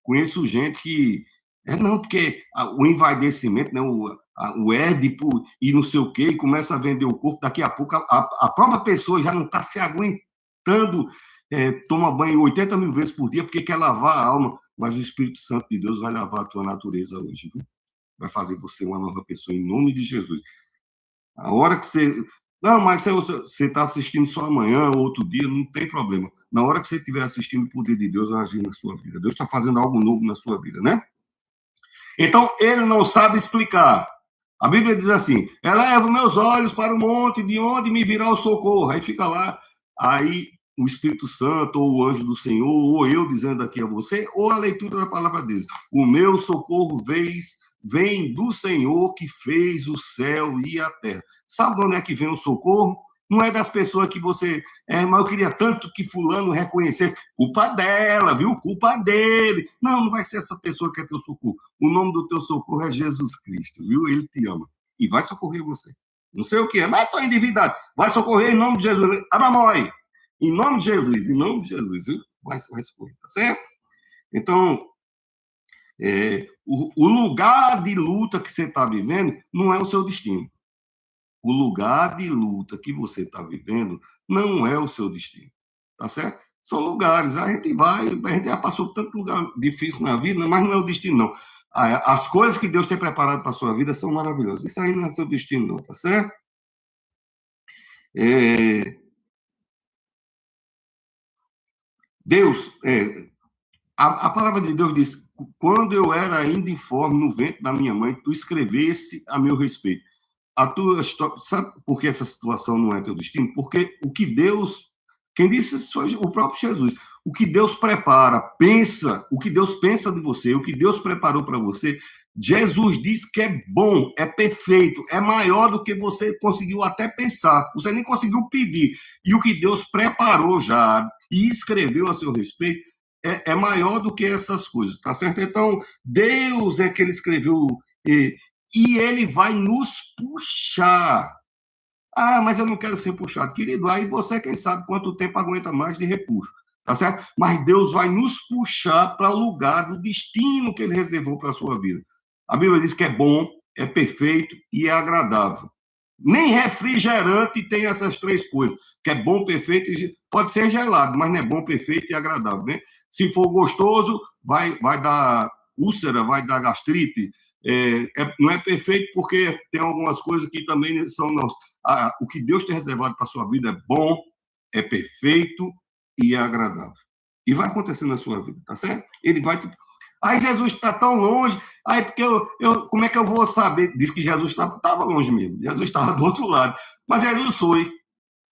[SPEAKER 1] conheço gente que... não, porque o envaidecimento, né? O Édipo e não sei o quê, e começa a vender o corpo, daqui a pouco a própria pessoa já não está se aguentando, toma banho 80 mil vezes por dia, porque quer lavar a alma, mas o Espírito Santo de Deus vai lavar a tua natureza hoje, viu? Vai fazer você uma nova pessoa, em nome de Jesus. A hora que você... Não, mas você está assistindo só amanhã ou outro dia, não tem problema. Na hora que você estiver assistindo, o poder de Deus vai agir na sua vida. Deus está fazendo algo novo na sua vida, né? Então, ele não sabe explicar. A Bíblia diz assim, eleva meus olhos para o monte, de onde me virá o socorro. Aí fica lá, aí o Espírito Santo, ou o anjo do Senhor, ou eu dizendo aqui a você, ou a leitura da palavra de Deus. O meu socorro vem do Senhor que fez o céu e a terra. Sabe de onde é que vem o socorro? Não é das pessoas que você... mas eu queria tanto que fulano reconhecesse. Culpa dela, viu? Culpa dele. Não vai ser essa pessoa que é teu socorro. O nome do teu socorro é Jesus Cristo, viu? Ele te ama. E vai socorrer você. Não sei o que é, mas estou endividado. Vai socorrer em nome de Jesus. Abamói. Em nome de Jesus, viu? Vai socorrer, tá certo? Então, o lugar de luta que você está vivendo não é o seu destino. O lugar de luta que você está vivendo não é o seu destino, tá certo? São lugares, a gente já passou tanto lugar difícil na vida, mas não é o destino, não. As coisas que Deus tem preparado para a sua vida são maravilhosas. Isso aí não é seu destino, não, tá certo? Deus, a palavra de Deus diz, quando eu era ainda informe no ventre da minha mãe, tu escrevesse a meu respeito. A tua história, sabe por que essa situação não é teu destino? Porque o que Deus, quem disse isso foi o próprio Jesus. O que Deus prepara, o que Deus pensa de você, o que Deus preparou para você, Jesus diz que é bom, é perfeito, é maior do que você conseguiu até pensar, você nem conseguiu pedir. E o que Deus preparou já e escreveu a seu respeito é maior do que essas coisas, tá certo? Então, Deus é que ele escreveu... E ele vai nos puxar. Mas eu não quero ser puxado. Querido, aí você, quem sabe, quanto tempo aguenta mais de repuxo. Tá certo? Mas Deus vai nos puxar para o lugar do destino que ele reservou para a sua vida. A Bíblia diz que é bom, é perfeito e é agradável. Nem refrigerante tem essas três coisas, que é bom, perfeito e... Pode ser gelado, mas não é bom, perfeito e agradável, né? Se for gostoso, vai dar úlcera, vai dar gastrite. Não é perfeito porque tem algumas coisas que também são nossas. O que Deus tem reservado para a sua vida é bom, é perfeito e é agradável. E vai acontecer na sua vida, tá certo? Ele vai te... Jesus está tão longe, porque como é que eu vou saber? Diz que Jesus estava longe mesmo, Jesus estava do outro lado, mas Jesus foi.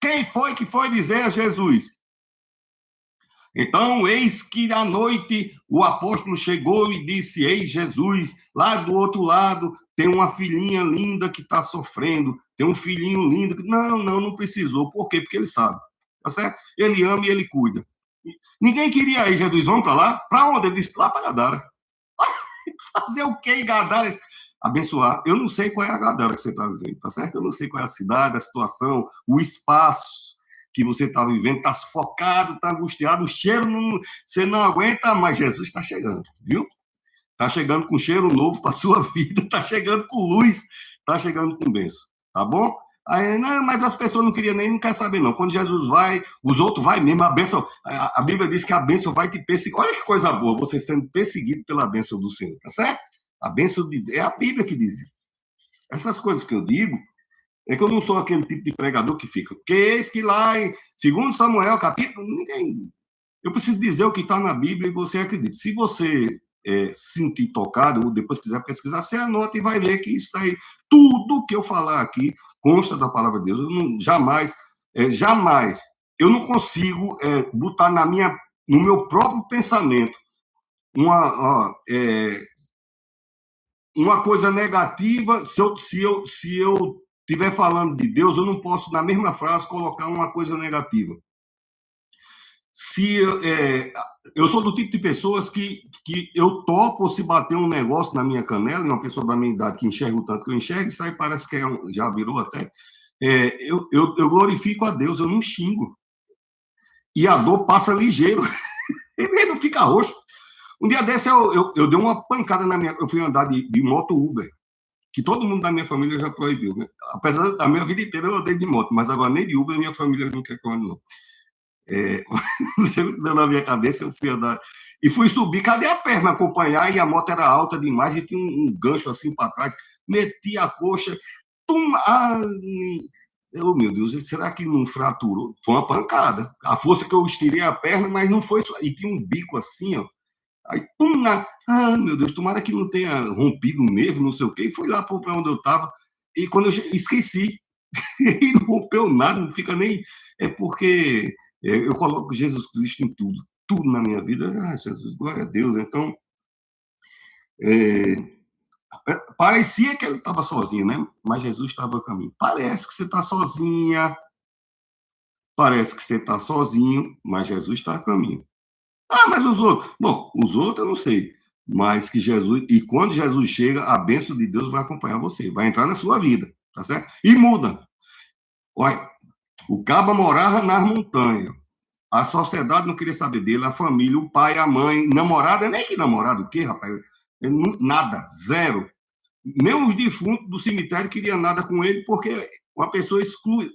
[SPEAKER 1] Quem foi que foi dizer a Jesus? Então, eis que à noite o apóstolo chegou e disse, eis Jesus, lá do outro lado tem uma filhinha linda que está sofrendo, tem um filhinho lindo que... Não precisou. Por quê? Porque ele sabe, tá certo? Ele ama e ele cuida. Ninguém queria ir, Jesus, vamos para lá? Para onde? Ele disse, lá para Gadara. Fazer o quê em Gadara? Abençoar. Eu não sei qual é a Gadara que você está vivendo, tá certo? Eu não sei qual é a cidade, a situação, o espaço que você está vivendo, está sufocado, está angustiado, o cheiro você não aguenta, mas Jesus está chegando, viu? Está chegando com cheiro novo para a sua vida, está chegando com luz, está chegando com bênção, tá bom? Aí, não, mas as pessoas não queriam nem, não quer saber, não. Quando Jesus vai, os outros vai mesmo, a bênção, a Bíblia diz que a bênção vai te perseguir. Olha que coisa boa, você sendo perseguido pela bênção do Senhor, tá certo? A bênção é a Bíblia que diz isso. Essas coisas que eu digo, é que eu não sou aquele tipo de pregador que fica, porque eis que lá em 2 Samuel, capítulo, ninguém... Eu preciso dizer o que está na Bíblia e você acredita. Se você se sentir tocado, ou depois quiser pesquisar, você anota e vai ver que isso aí, tudo que eu falar aqui, consta da palavra de Deus. Eu não, jamais, eu não consigo botar no meu próprio pensamento uma coisa negativa. Se eu estiver falando de Deus, eu não posso, na mesma frase, colocar uma coisa negativa. Se eu sou do tipo de pessoas que eu topo se bater um negócio na minha canela, e uma pessoa da minha idade que enxerga o tanto que eu enxergo, isso aí parece que já virou até. Eu glorifico a Deus, eu não xingo. E a dor passa ligeiro, ele não fica roxo. Um dia desse eu dei uma pancada na minha. Eu fui andar de moto Uber, que todo mundo da minha família já proibiu, né? Apesar da minha vida inteira eu andei de moto, mas agora nem de Uber minha família não quer que eu ande, não. Não sei o que deu na minha cabeça, eu fui andar. E fui subir, cadê a perna acompanhar? E a moto era alta demais e tinha um gancho assim para trás. Meti a coxa. Meu Deus, será que não fraturou? Foi uma pancada. A força que eu estirei a perna, mas não foi só. E tinha um bico assim, ó. Aí, meu Deus, tomara que não tenha rompido o nervo, não sei o quê. E fui lá para onde eu estava. E quando eu esqueci, e não rompeu nada, não fica nem. É porque eu coloco Jesus Cristo em tudo. Tudo na minha vida. Jesus, glória a Deus. Então, parecia que ele estava sozinho, né? Mas Jesus estava a caminho. Parece que você está sozinha. Parece que você está sozinho, mas Jesus está a caminho. Mas os outros? Bom, os outros eu não sei. Mas que Jesus. E quando Jesus chega, a bênção de Deus vai acompanhar você, vai entrar na sua vida, tá certo? E muda. Olha, o caba morava nas montanhas. A sociedade não queria saber dele, a família, o pai, a mãe, namorada, nem que namorado, o quê, rapaz? Nada, zero. Nem os defuntos do cemitério queriam nada com ele, porque uma pessoa exclui.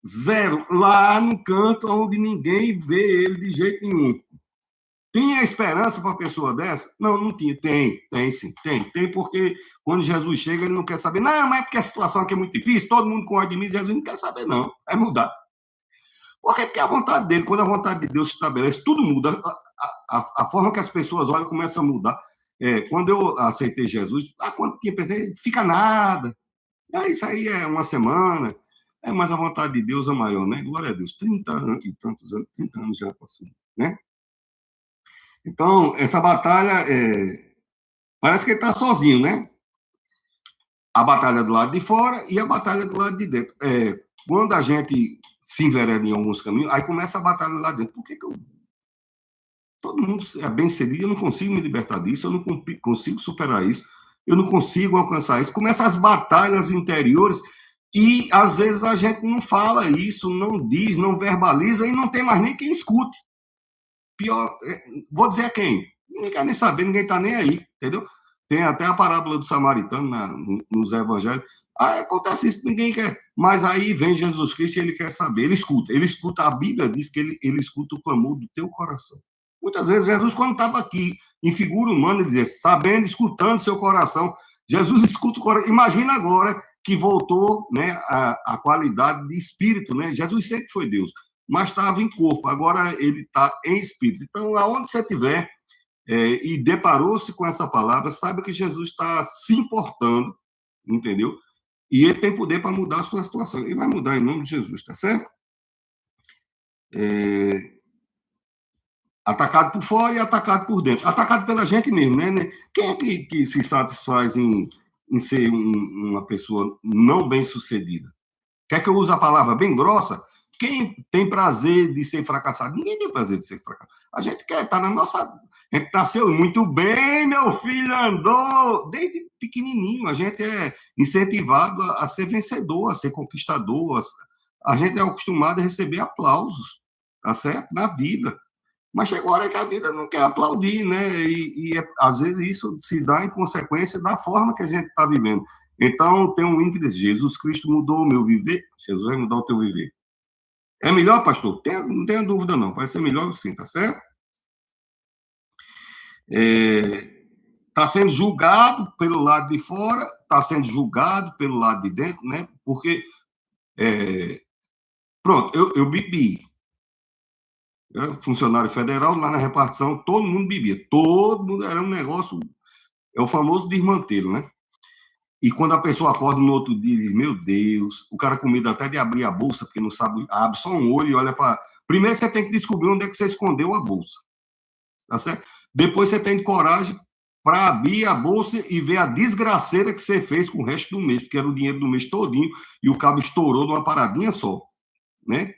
[SPEAKER 1] Zero. Lá no canto onde ninguém vê ele de jeito nenhum. Tinha esperança para uma pessoa dessa? Não, não tinha. Tem sim. Tem, porque quando Jesus chega, ele não quer saber. Não, mas é porque a situação aqui é muito difícil, todo mundo com ódio de mim, Jesus não quer saber, não. É mudar. Por quê? Porque a vontade dele, quando a vontade de Deus se estabelece, tudo muda. A forma que as pessoas olham começa a mudar. Quando eu aceitei Jesus, quando tinha pensei, fica nada. Isso aí é uma semana. Mas a vontade de Deus é maior, né? Glória a Deus. 30 anos e tantos anos, 30 anos já passou, né? Então, essa batalha, parece que ele está sozinho, né? A batalha do lado de fora e a batalha do lado de dentro. Quando a gente se envereda em alguns caminhos, aí começa a batalha lá dentro. Por que eu... Todo mundo é bem seguido, eu não consigo me libertar disso, eu não consigo superar isso, eu não consigo alcançar isso. Começam as batalhas interiores e, às vezes, a gente não fala isso, não diz, não verbaliza e não tem mais nem quem escute. Pior, vou dizer a quem? Ninguém quer nem saber, ninguém está nem aí, entendeu? Tem até a parábola do samaritano nos evangelhos. Acontece isso, ninguém quer. Mas aí vem Jesus Cristo e ele quer saber, ele escuta. A Bíblia diz que ele escuta o clamor do teu coração. Muitas vezes Jesus, quando estava aqui, em figura humana, ele dizia, sabendo, escutando seu coração. Jesus escuta o coração. Imagina agora que voltou, né, a qualidade de espírito, né? Jesus sempre foi Deus, mas estava em corpo, agora ele está em espírito. Então, aonde você estiver e deparou-se com essa palavra, saiba que Jesus está se importando, entendeu? E ele tem poder para mudar a sua situação. Ele vai mudar em nome de Jesus, tá certo? Atacado por fora e atacado por dentro. Atacado pela gente mesmo, né? Quem é que se satisfaz em ser uma pessoa não bem-sucedida? Quer que eu use a palavra bem grossa? Quem tem prazer de ser fracassado? Ninguém tem prazer de ser fracassado. A gente quer estar na nossa... A gente nasceu muito bem, meu filho andou. Desde pequenininho, a gente é incentivado a ser vencedor, a ser conquistador. A gente é acostumado a receber aplausos, tá certo? Na vida. Mas chegou a hora que a vida não quer aplaudir, né? Às vezes isso se dá em consequência da forma que a gente está vivendo. Então, tem um índice de Jesus Cristo mudou o meu viver, Jesus vai mudar o teu viver. É melhor, pastor? Não tenha dúvida, não. Vai ser melhor sim, tá certo? Está sendo julgado pelo lado de fora, está sendo julgado pelo lado de dentro, né? Porque, pronto, eu bebi. Funcionário federal, lá na repartição, todo mundo bebia. Todo mundo, era um negócio, é o famoso desmantelo, né? E quando a pessoa acorda no outro dia, diz, meu Deus, o cara com medo até de abrir a bolsa, porque não sabe, abre só um olho e olha para... Primeiro você tem que descobrir onde é que você escondeu a bolsa, tá certo? Depois você tem coragem para abrir a bolsa e ver a desgraceira que você fez com o resto do mês, porque era o dinheiro do mês todinho e o cabo estourou numa paradinha só, né?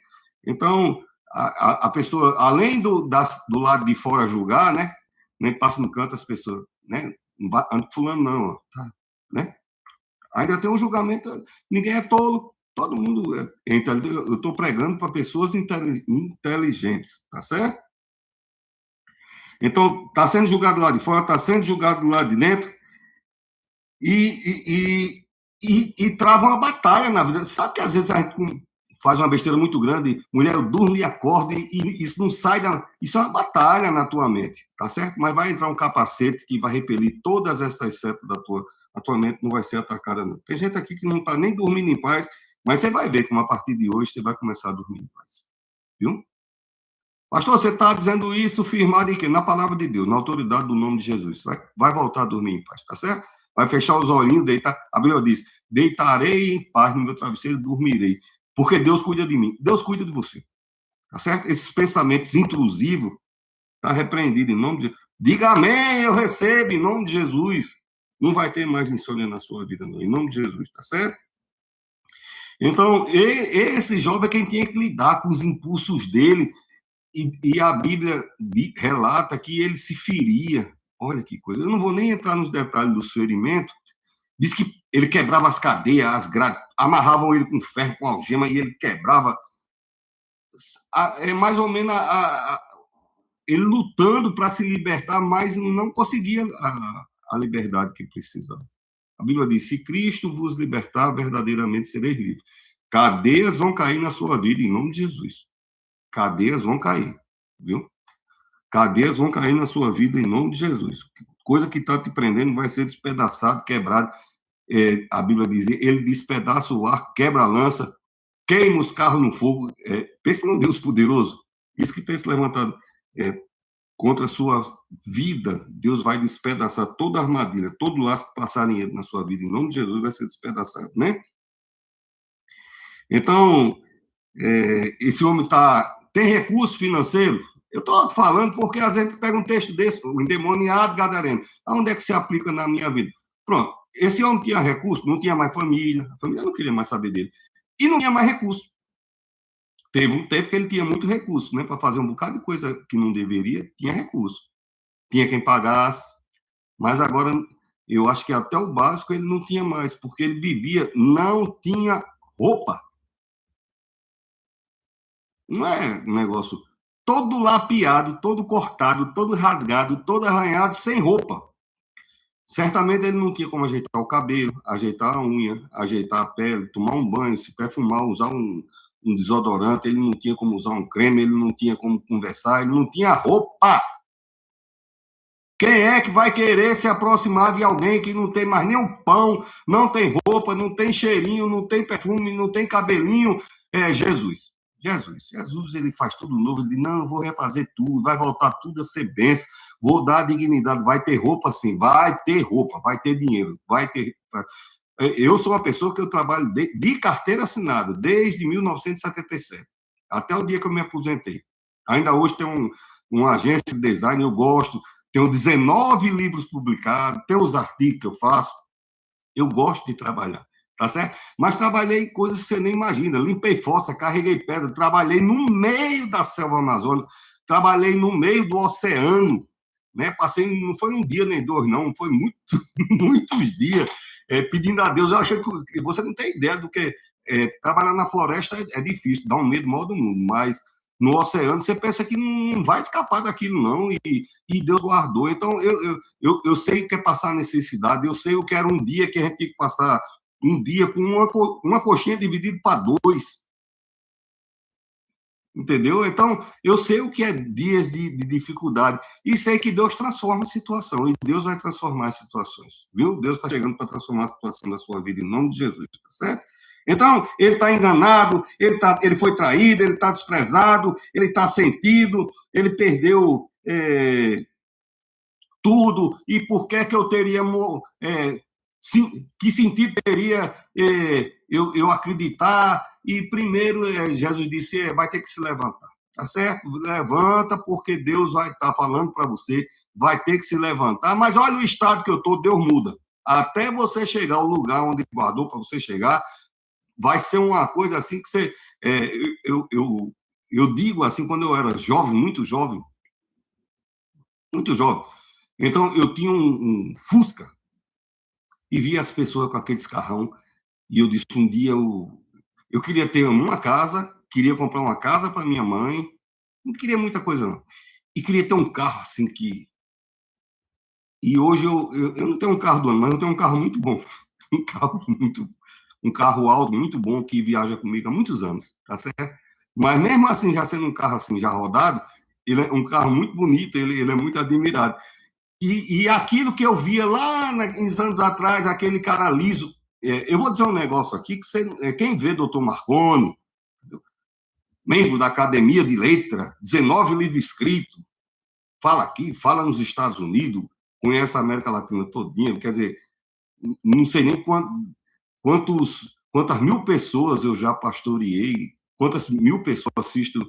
[SPEAKER 1] Então, a pessoa, além do lado de fora julgar, né? Nem passa no canto as pessoas, né? Não vai, fulano não, tá, né? Ainda tem um julgamento, ninguém é tolo, todo mundo é inteligente. Eu estou pregando para pessoas inteligentes, tá certo? Então, está sendo julgado lá de fora, está sendo julgado lá de dentro, e trava uma batalha na vida. Sabe que às vezes a gente faz uma besteira muito grande, mulher, eu durmo e acordo, e isso não sai da... Isso é uma batalha na tua mente, tá certo? Mas vai entrar um capacete que vai repelir todas essas setas da tua mente, não vai ser atacada, não. Tem gente aqui que não está nem dormindo em paz, mas você vai ver que a partir de hoje você vai começar a dormir em paz. Viu? Pastor, você está dizendo isso firmado em quê? Na palavra de Deus, na autoridade do nome de Jesus. Vai voltar a dormir em paz, tá certo? Vai fechar os olhinhos, deitar. A Bíblia diz: deitarei em paz no meu travesseiro e dormirei. Porque Deus cuida de mim. Deus cuida de você. Tá certo? Esses pensamentos intrusivos tá repreendido em nome de Jesus. Diga amém, eu recebo em nome de Jesus. Não vai ter mais insônia na sua vida, não. Em nome de Jesus, tá certo? Então, esse jovem é quem tem que lidar com os impulsos dele. E a Bíblia relata que ele se feria. Olha que coisa. Eu não vou nem entrar nos detalhes do ferimento. Diz que ele quebrava as cadeias, as grades, amarravam ele com ferro, com algema, e ele quebrava. É mais ou menos ele lutando para se libertar, mas não conseguia a liberdade que precisava. A Bíblia diz: se Cristo vos libertar, verdadeiramente sereis livres. Cadeias vão cair na sua vida, em nome de Jesus. Cadeias vão cair, viu? Cadeias vão cair na sua vida, em nome de Jesus. Coisa que está te prendendo vai ser despedaçado, quebrado. A Bíblia diz: ele despedaça o arco, quebra a lança, queima os carros no fogo. Pense num Deus poderoso. Isso que tem se levantado contra a sua vida. Deus vai despedaçar toda a armadilha, todo laço que passarem na sua vida, em nome de Jesus, vai ser despedaçado, né? Então, esse homem tem recurso financeiro. Eu estou falando porque às vezes pega um texto desse, o endemoniado gadareno. Aonde é que se aplica na minha vida? Pronto. Esse homem tinha recurso, não tinha mais família, a família não queria mais saber dele. E não tinha mais recurso. Teve um tempo que ele tinha muito recurso, né? Para fazer um bocado de coisa que não deveria, tinha recurso. Tinha quem pagasse, mas agora eu acho que até o básico ele não tinha mais, porque ele vivia, não tinha roupa. Não é um negócio todo lapiado, todo cortado, todo rasgado, todo arranhado, sem roupa. Certamente ele não tinha como ajeitar o cabelo, ajeitar a unha, ajeitar a pele, tomar um banho, se perfumar, usar um desodorante, ele não tinha como usar um creme, ele não tinha como conversar, ele não tinha roupa. Quem é que vai querer se aproximar de alguém que não tem mais nem um pão, não tem roupa, não tem cheirinho, não tem perfume, não tem cabelinho? Jesus. Jesus, ele faz tudo novo, ele diz: não, eu vou refazer tudo, vai voltar tudo a ser bênção, vou dar dignidade, vai ter roupa sim, vai ter roupa, vai ter dinheiro, vai ter... Eu sou uma pessoa que eu trabalho de carteira assinada desde 1977, até o dia que eu me aposentei. Ainda hoje tem uma agência de design, eu gosto, tenho 19 livros publicados, tem os artigos que eu faço, eu gosto de trabalhar. Tá certo? Mas trabalhei em coisas que você nem imagina. Limpei fossa, carreguei pedra, trabalhei no meio da selva amazônica, trabalhei no meio do oceano, né? Passei, não foi um dia nem dois, não, foi muitos dias pedindo a Deus. Eu achei que você não tem ideia do que trabalhar na floresta é difícil, dá um medo maior do mundo, mas no oceano você pensa que não vai escapar daquilo, não, e Deus guardou. Então, eu sei o que é passar necessidade, eu sei o que era um dia que a gente tinha que passar um dia com uma coxinha dividida para dois. Entendeu? Então, eu sei o que é dias de dificuldade. E sei que Deus transforma a situação. E Deus vai transformar as situações. Viu? Deus está chegando para transformar a situação da sua vida, em nome de Jesus. Tá certo? Então, ele está enganado, ele foi traído, ele está desprezado, ele está sentido, ele perdeu tudo. E por que eu teria... que sentido teria eu acreditar? E primeiro Jesus disse: vai ter que se levantar, tá certo? Levanta, porque Deus vai estar falando para você, vai ter que se levantar. Mas olha o estado que eu estou, Deus muda. Até você chegar ao lugar onde guardou para você chegar, vai ser uma coisa assim que você... eu digo assim, quando eu era jovem, muito jovem, então eu tinha um Fusca e via as pessoas com aqueles carrão, e eu disse, um dia eu queria ter uma casa, queria comprar uma casa para minha mãe, não queria muita coisa não, e queria ter um carro assim que... E hoje eu não tenho um carro do ano, mas eu tenho um carro muito bom, um carro muito, um carro alto, muito bom, que viaja comigo há muitos anos, tá certo? Mas mesmo assim, já sendo um carro assim, já rodado, ele é um carro muito bonito, ele é muito admirado. E aquilo que eu via lá uns anos atrás, aquele cara liso, eu vou dizer um negócio aqui, que você, quem vê doutor Marconi, membro da Academia de Letra, 19 livros escritos, fala aqui, fala nos Estados Unidos, conhece a América Latina todinha, quer dizer, não sei nem quantas mil pessoas eu já pastoreei, quantas mil pessoas assisto,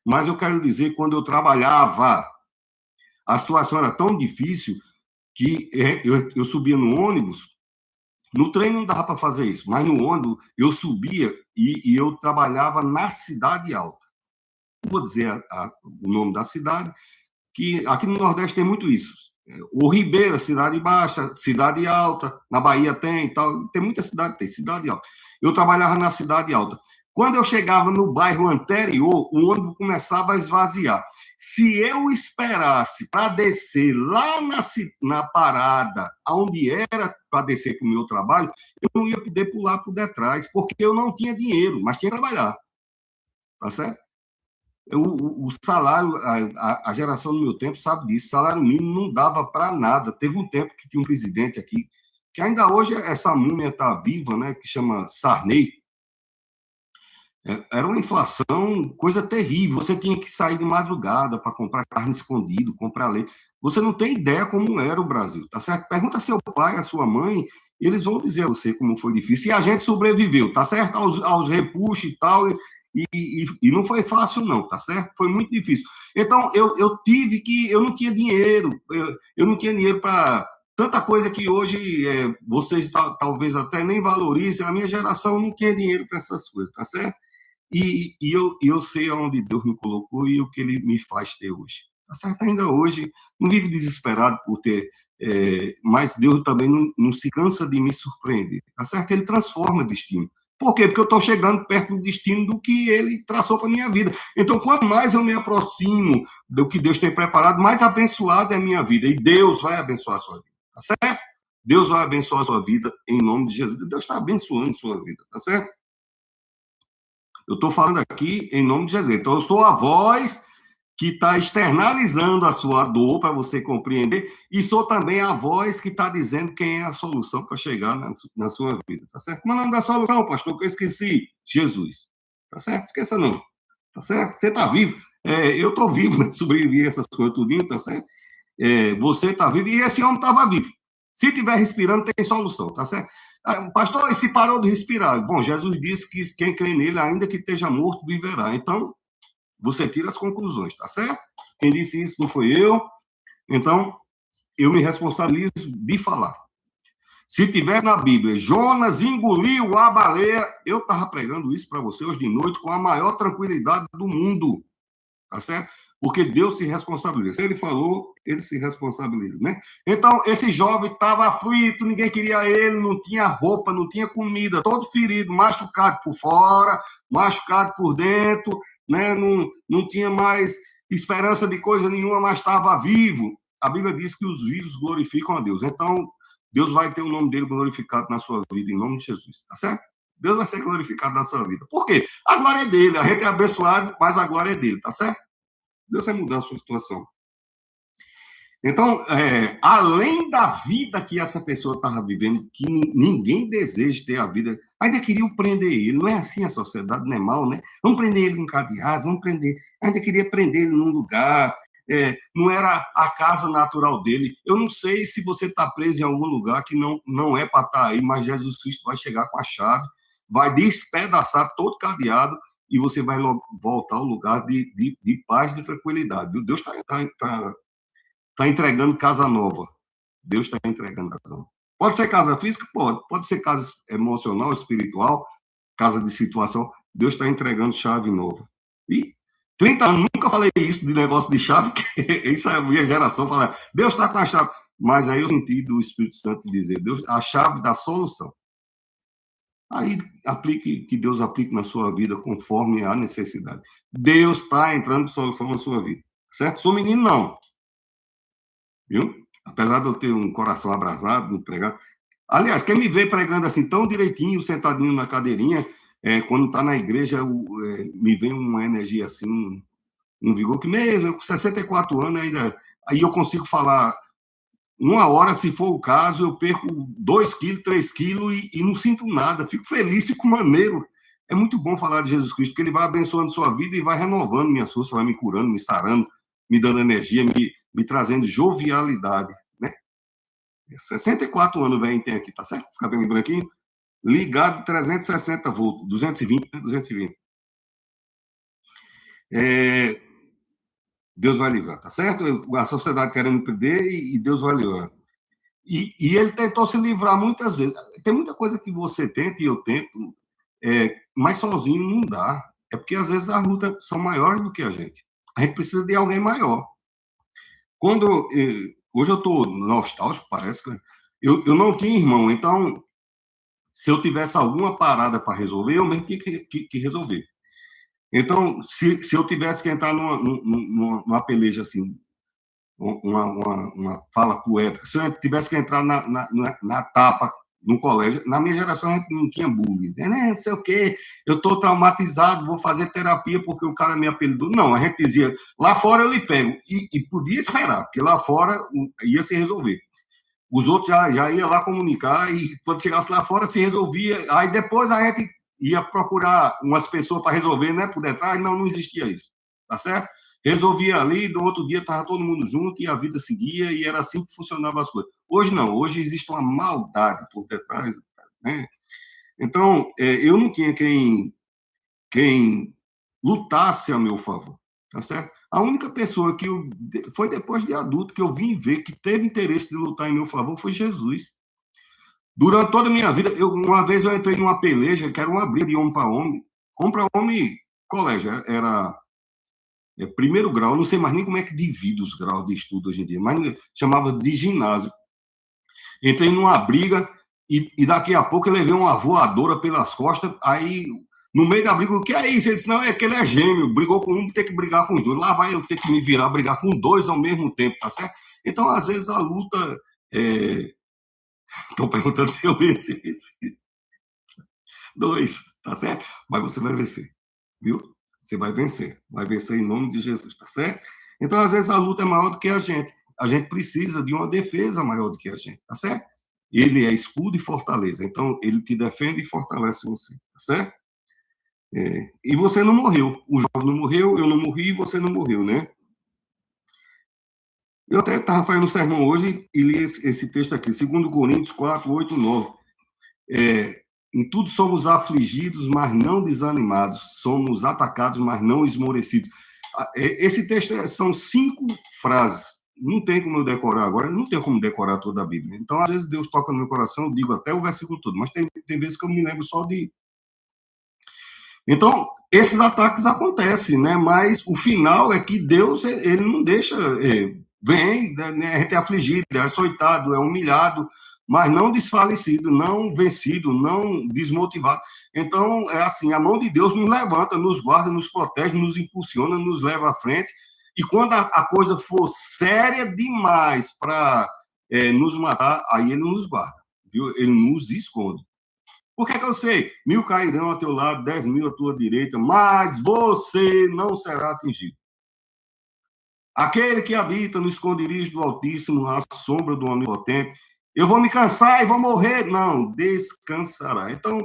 [SPEAKER 1] mas eu quero dizer, quando eu trabalhava, a situação era tão difícil que eu subia no ônibus, no trem não dava para fazer isso, mas no ônibus eu subia e eu trabalhava na Cidade Alta. Não vou dizer o nome da cidade, que aqui no Nordeste tem muito isso. O Ribeira, Cidade Baixa, Cidade Alta, na Bahia tem, tal, tem muita cidade, tem Cidade Alta. Eu trabalhava na Cidade Alta. Quando eu chegava no bairro anterior, o ônibus começava a esvaziar. Se eu esperasse para descer lá na parada, onde era para descer para o meu trabalho, eu não ia poder pular por detrás, porque eu não tinha dinheiro, mas tinha que trabalhar. Tá certo? O salário, a geração do meu tempo sabe disso, salário mínimo não dava para nada. Teve um tempo que tinha um presidente aqui, que ainda hoje essa múmia está viva, né, que chama Sarney. Era uma inflação, coisa terrível. Você tinha que sair de madrugada para comprar carne escondido, comprar leite. Você não tem ideia como era o Brasil, tá certo? Pergunta a seu pai, a sua mãe, eles vão dizer a você como foi difícil. E a gente sobreviveu, tá certo? Aos repuxos e tal, e não foi fácil, não, tá certo? Foi muito difícil. Então, eu não tinha dinheiro, eu não tinha dinheiro para tanta coisa que hoje vocês talvez até nem valorizem. A minha geração não tinha dinheiro para essas coisas, tá certo? Eu sei aonde Deus me colocou e o que Ele me faz ter hoje. Tá certo? Ainda hoje, não vivo desesperado por ter, mas Deus também não se cansa de me surpreender. Tá certo? Ele transforma destino. Por quê? Porque eu estou chegando perto do destino do que Ele traçou para a minha vida. Então, quanto mais eu me aproximo do que Deus tem preparado, mais abençoada é a minha vida. E Deus vai abençoar a sua vida. Tá certo? Deus vai abençoar a sua vida em nome de Jesus. Deus está abençoando a sua vida. Tá certo? Eu estou falando aqui em nome de Jesus. Então, eu sou a voz que está externalizando a sua dor para você compreender, e sou também a voz que está dizendo quem é a solução para chegar na sua vida. Tá certo? Como é o nome da solução, pastor? Que eu esqueci. Jesus. Tá certo? Esqueça não. Tá certo? Você está vivo. Eu estou vivo, né? Sobreviver essas coisas tudinho, tá certo? Você está vivo e esse homem estava vivo. Se estiver respirando, tem solução, tá certo? Pastor, e se parou de respirar? Bom, Jesus disse que quem crê nele, ainda que esteja morto, viverá. Então, você tira as conclusões, tá certo? Quem disse isso não foi eu. Então, eu me responsabilizo de falar. Se tivesse na Bíblia, Jonas engoliu a baleia, eu estava pregando isso para você hoje de noite com a maior tranquilidade do mundo, tá certo? Porque Deus se responsabiliza. Se ele falou, ele se responsabiliza, né? Então, esse jovem estava aflito, ninguém queria ele, não tinha roupa, não tinha comida, todo ferido, machucado por fora, machucado por dentro, né? Não tinha mais esperança de coisa nenhuma, mas estava vivo. A Bíblia diz que os vivos glorificam a Deus. Então, Deus vai ter o nome dele glorificado na sua vida, em nome de Jesus, tá certo? Deus vai ser glorificado na sua vida. Por quê? A glória é dele, a gente é abençoado, mas a glória é dele, tá certo? Deus vai mudar a sua situação. Então, além da vida que essa pessoa estava vivendo, que ninguém deseja ter a vida, ainda queriam prender ele. Não é assim a sociedade, não é mal, né? Vamos prender ele num cadeado, vamos prender. Ainda queria prender ele num lugar, não era a casa natural dele. Eu não sei se você está preso em algum lugar que não é para estar aí, mas Jesus Cristo vai chegar com a chave, vai despedaçar todo cadeado, e você vai voltar ao lugar de paz, de tranquilidade. Deus está entregando casa nova. Deus está entregando casa nova. Pode ser casa física? Pode. Pode ser casa emocional, espiritual, casa de situação. Deus está entregando chave nova. E 30 anos, nunca falei isso de negócio de chave, que isso é a minha geração, fala, Deus está com a chave. Mas aí eu senti do Espírito Santo dizer, Deus, a chave da solução. Aí aplique, que Deus aplique na sua vida conforme a necessidade. Deus está entrando solução na sua vida, certo? Sou menino, não. Viu? Apesar de eu ter um coração abrasado no pregar. Aliás, quem me vê pregando assim tão direitinho, sentadinho na cadeirinha, quando está na igreja, me vem uma energia assim, um vigor que mesmo, eu com 64 anos ainda, aí eu consigo falar uma hora, se for o caso, eu perco 2 quilos, 3 quilos e não sinto nada, fico feliz, fico maneiro. É muito bom falar de Jesus Cristo, porque ele vai abençoando sua vida e vai renovando minhas forças, vai me curando, me sarando, me dando energia, me trazendo jovialidade, né? 64 anos, velho, tem aqui, tá certo? Esse cabelo branquinho, ligado 360 volts, 220, né? 220. Deus vai livrar, tá certo? A sociedade querendo me perder e Deus vai livrar. E ele tentou se livrar muitas vezes. Tem muita coisa que você tenta e eu tento, mas sozinho não dá. É porque às vezes as lutas são maiores do que a gente. A gente precisa de alguém maior. Hoje eu estou nostálgico, parece que eu não tinha irmão, então se eu tivesse alguma parada para resolver, eu mesmo tinha que resolver. Então, se eu tivesse que entrar numa peleja assim, uma fala poética, se eu tivesse que entrar na tapa no colégio, na minha geração a gente não tinha bullying, né? Não sei o quê, eu estou traumatizado, vou fazer terapia porque o cara me apelidou. Não, a gente dizia, lá fora eu lhe pego, e podia esperar, porque lá fora ia se resolver. Os outros já iam lá comunicar, e quando chegasse lá fora se resolvia, aí depois a gente ia procurar umas pessoas para resolver, né, por detrás, não existia isso, tá certo? Resolvia ali, no outro dia estava todo mundo junto e a vida seguia e era assim que funcionavam as coisas. Hoje não, hoje existe uma maldade por detrás, né? Então, eu não tinha quem lutasse a meu favor, tá certo? A única pessoa foi depois de adulto que eu vim ver que teve interesse de lutar em meu favor foi Jesus. Durante toda a minha vida, uma vez eu entrei numa peleja que era uma briga de homem para homem, colégio, era primeiro grau, não sei mais nem como é que divide os graus de estudo hoje em dia, mas chamava de ginásio. Entrei numa briga e daqui a pouco eu levei uma voadora pelas costas, aí no meio da briga, o que é isso? Ele disse, não, é que ele é gêmeo, brigou com um, tem que brigar com os dois. Lá vai eu ter que me virar, brigar com dois ao mesmo tempo, tá certo? Então, às vezes, a luta... Estão perguntando se eu vencesse. 2, tá certo? Mas você vai vencer, viu? Você vai vencer em nome de Jesus, tá certo? Então, às vezes, a luta é maior do que a gente. A gente precisa de uma defesa maior do que a gente, tá certo? Ele é escudo e fortaleza. Então, ele te defende e fortalece você, tá certo? E você não morreu. O João não morreu, eu não morri e você não morreu, né? Eu até estava fazendo um sermão hoje e li esse texto aqui, 2 Coríntios 4, 8, 9. Em tudo somos afligidos, mas não desanimados. Somos atacados, mas não esmorecidos. Esse texto são 5 frases. Não tem como eu decorar agora, não tem como decorar toda a Bíblia. Então, às vezes, Deus toca no meu coração, eu digo até o versículo todo, mas tem vezes que eu me lembro só de... Então, esses ataques acontecem, né? Mas o final é que Deus, ele não deixa... vem, né? A gente é afligido, é açoitado, é humilhado, mas não desfalecido, não vencido, não desmotivado. Então, é assim, a mão de Deus nos levanta, nos guarda, nos protege, nos impulsiona, nos leva à frente. E quando a coisa for séria demais para nos matar, aí ele nos guarda, viu? Ele nos esconde. Por que eu sei? 1000 cairão ao teu lado, 10.000 à tua direita, mas você não será atingido. Aquele que habita no esconderijo do Altíssimo, à sombra do Onipotente, eu vou me cansar e vou morrer. Não, descansará. Então,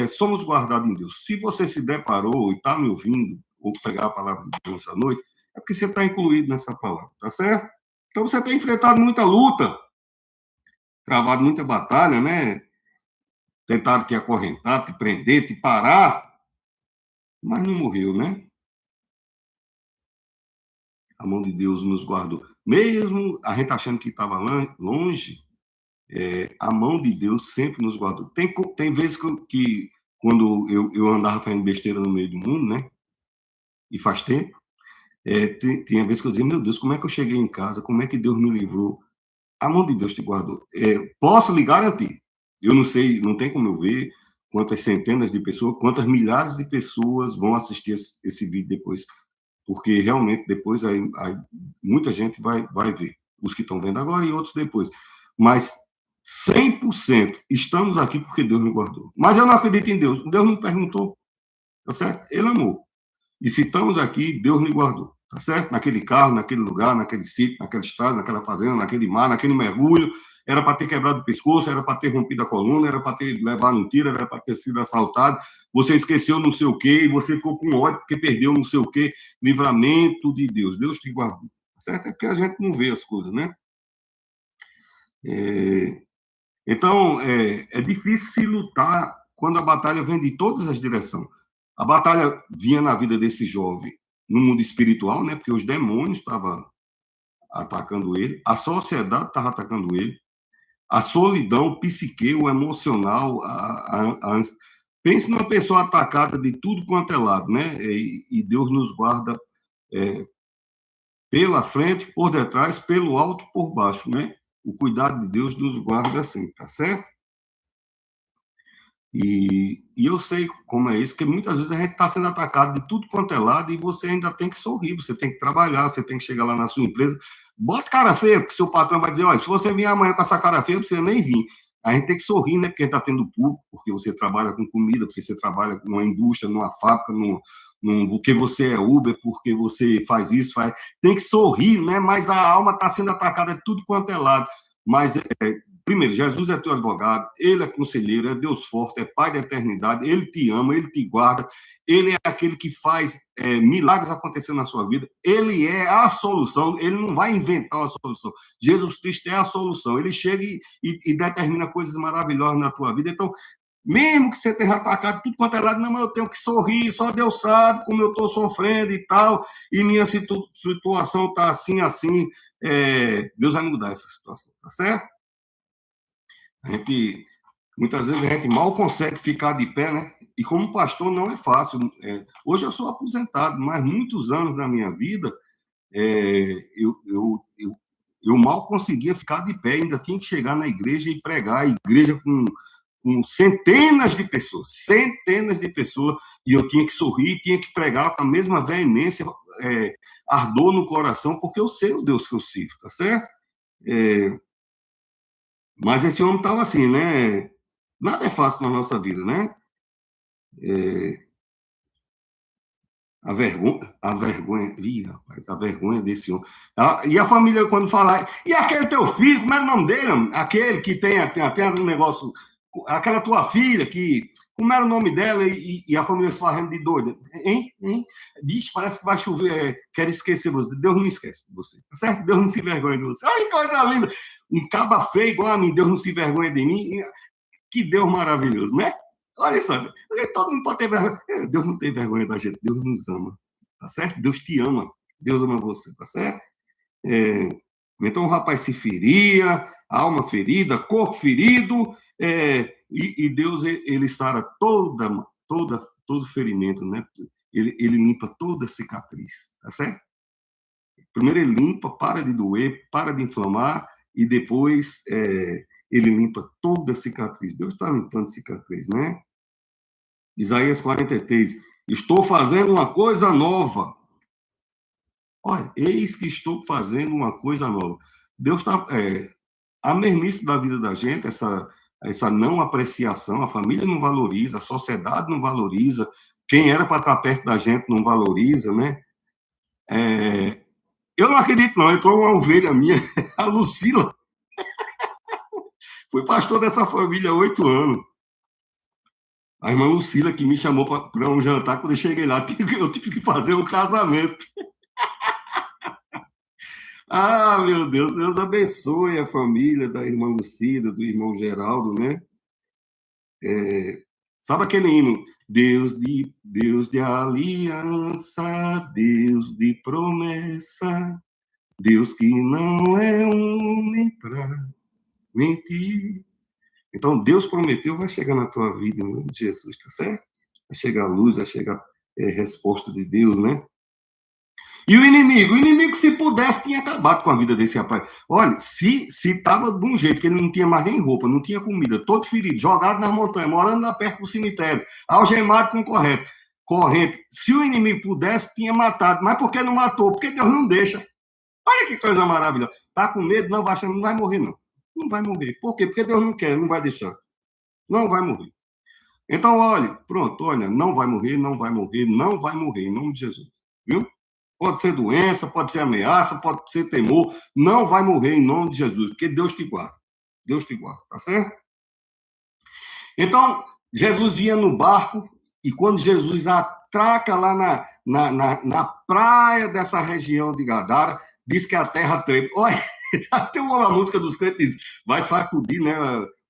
[SPEAKER 1] somos guardados em Deus. Se você se deparou e está me ouvindo, ou pegar a palavra de Deus essa noite, é porque você está incluído nessa palavra, tá certo? Então, você tem enfrentado muita luta, travado muita batalha, né? Tentaram te acorrentar, te prender, te parar, mas não morreu, né? A mão de Deus nos guardou. Mesmo a gente achando que estava longe, a mão de Deus sempre nos guardou. Tem vezes que quando eu andava fazendo besteira no meio do mundo, né? E faz tempo, Tem vezes que eu digo, meu Deus, como é que eu cheguei em casa? Como é que Deus me livrou? A mão de Deus te guardou. Posso lhe garantir. Eu não sei, não tem como eu ver quantas centenas de pessoas, quantas milhares de pessoas vão assistir esse vídeo depois, porque realmente depois aí muita gente vai ver. Os que estão vendo agora e outros depois. Mas 100% estamos aqui porque Deus me guardou. Mas eu não acredito em Deus. Deus não perguntou, tá certo? Ele amou. E se estamos aqui, Deus me guardou, tá certo? Naquele carro, naquele lugar, naquele sítio, naquela estrada, naquela fazenda, naquele mar, naquele mergulho, era para ter quebrado o pescoço, era para ter rompido a coluna, era para ter levado um tiro, era para ter sido assaltado. Você esqueceu não sei o quê e você ficou com ódio porque perdeu não sei o quê. Livramento de Deus. Deus te guardou, tá certo? É porque a gente não vê as coisas, né? Então, é difícil se lutar quando a batalha vem de todas as direções. A batalha vinha na vida desse jovem no mundo espiritual, né? Porque os demônios estavam atacando ele, a sociedade estava atacando ele, a solidão, o psique, o emocional, pense numa pessoa atacada de tudo quanto é lado, né? E Deus nos guarda pela frente, por detrás, pelo alto, por baixo, né? O cuidado de Deus nos guarda assim, tá certo? E eu sei como é isso, que muitas vezes a gente está sendo atacado de tudo quanto é lado e você ainda tem que sorrir, você tem que trabalhar, você tem que chegar lá na sua empresa, bota cara feia, porque seu patrão vai dizer, olha, se você vier amanhã com essa cara feia, você nem vir. A gente tem que sorrir, né, porque a gente está tendo público, porque você trabalha com comida, porque você trabalha numa indústria, numa fábrica, porque você é Uber, porque você faz isso, faz... Tem que sorrir, né, mas a alma está sendo atacada de tudo quanto é lado. Mas primeiro, Jesus é teu advogado, ele é conselheiro, é Deus forte, é Pai da eternidade, ele te ama, ele te guarda, ele é aquele que faz milagres acontecer na sua vida, ele é a solução, ele não vai inventar uma solução. Jesus Cristo é a solução, ele chega e determina coisas maravilhosas na tua vida. Então, mesmo que você tenha atacado tudo quanto é lado, não, mas eu tenho que sorrir, só Deus sabe como eu estou sofrendo e tal, e minha situação está assim, assim, Deus vai mudar essa situação, tá certo? Muitas vezes a gente mal consegue ficar de pé, né? E como pastor não é fácil. Hoje eu sou aposentado, mas muitos anos da minha vida eu mal conseguia ficar de pé, ainda tinha que chegar na igreja e pregar, a igreja com centenas de pessoas, e eu tinha que sorrir, tinha que pregar com a mesma veemência, ardor no coração, porque eu sei o Deus que eu sirvo, tá certo? Mas esse homem estava assim, né? Nada é fácil na nossa vida, né? A vergonha desse homem. E a família, quando falar, e aquele teu filho, como é o nome dele? Aquele que tem até um negócio, aquela tua filha, como era o nome dela? E a família se fazendo de doida. Hein? Diz, parece que vai chover, quer esquecer você. Deus não esquece de você, tá certo? Deus não se vergonha de você. Olha que coisa linda! Um caba feio igual a mim, Deus não se vergonha de mim. Que Deus maravilhoso, né? Olha só, todo mundo pode ter vergonha. Deus não tem vergonha da gente, Deus nos ama, tá certo? Deus te ama, Deus ama você, tá certo? Então o rapaz se feria, alma ferida, corpo ferido, e Deus, ele sara todo ferimento, né? Ele limpa toda cicatriz, tá certo? Primeiro ele limpa, para de doer, para de inflamar, e depois ele limpa toda a cicatriz. Deus está limpando cicatriz, né? Isaías 43. Estou fazendo uma coisa nova. Olha, eis que estou fazendo uma coisa nova. Deus está... a mesmice da vida da gente, essa não apreciação, a família não valoriza, a sociedade não valoriza, quem era para estar perto da gente não valoriza, né? Eu não acredito, não. Entrou uma ovelha minha, a Lucila. Foi pastor dessa família há 8 anos. A irmã Lucila, que me chamou para um jantar, quando eu cheguei lá, eu tive que fazer um casamento. Ah, meu Deus, Deus abençoe a família da irmã Lucila, do irmão Geraldo, né? Sabe aquele hino? Deus de aliança, Deus de promessa, Deus que não é homem para mentir. Então, Deus prometeu, vai chegar na tua vida, em nome de Jesus, tá certo? Vai chegar a luz, vai chegar a resposta de Deus, né? E o inimigo, se pudesse, tinha acabado com a vida desse rapaz. Olha, se estava de um jeito que ele não tinha mais nem roupa, não tinha comida, todo ferido, jogado nas montanhas, morando lá perto do cemitério, algemado com corrente. Se o inimigo pudesse, tinha matado. Mas por que não matou? Porque Deus não deixa. Olha que coisa maravilhosa. Tá com medo? Não, baixa, não vai morrer, não. Não vai morrer. Por quê? Porque Deus não quer, não vai deixar. Não vai morrer. Então, olha, pronto, olha, não vai morrer, não vai morrer, não vai morrer, em nome de Jesus. Viu? Pode ser doença, pode ser ameaça, pode ser temor, não vai morrer em nome de Jesus, porque Deus te guarda. Deus te guarda, tá certo? Então, Jesus ia no barco, e quando Jesus atraca lá na praia dessa região de Gadara, diz que a terra treme. Olha, tem uma música dos crentes que diz, vai sacudir, né?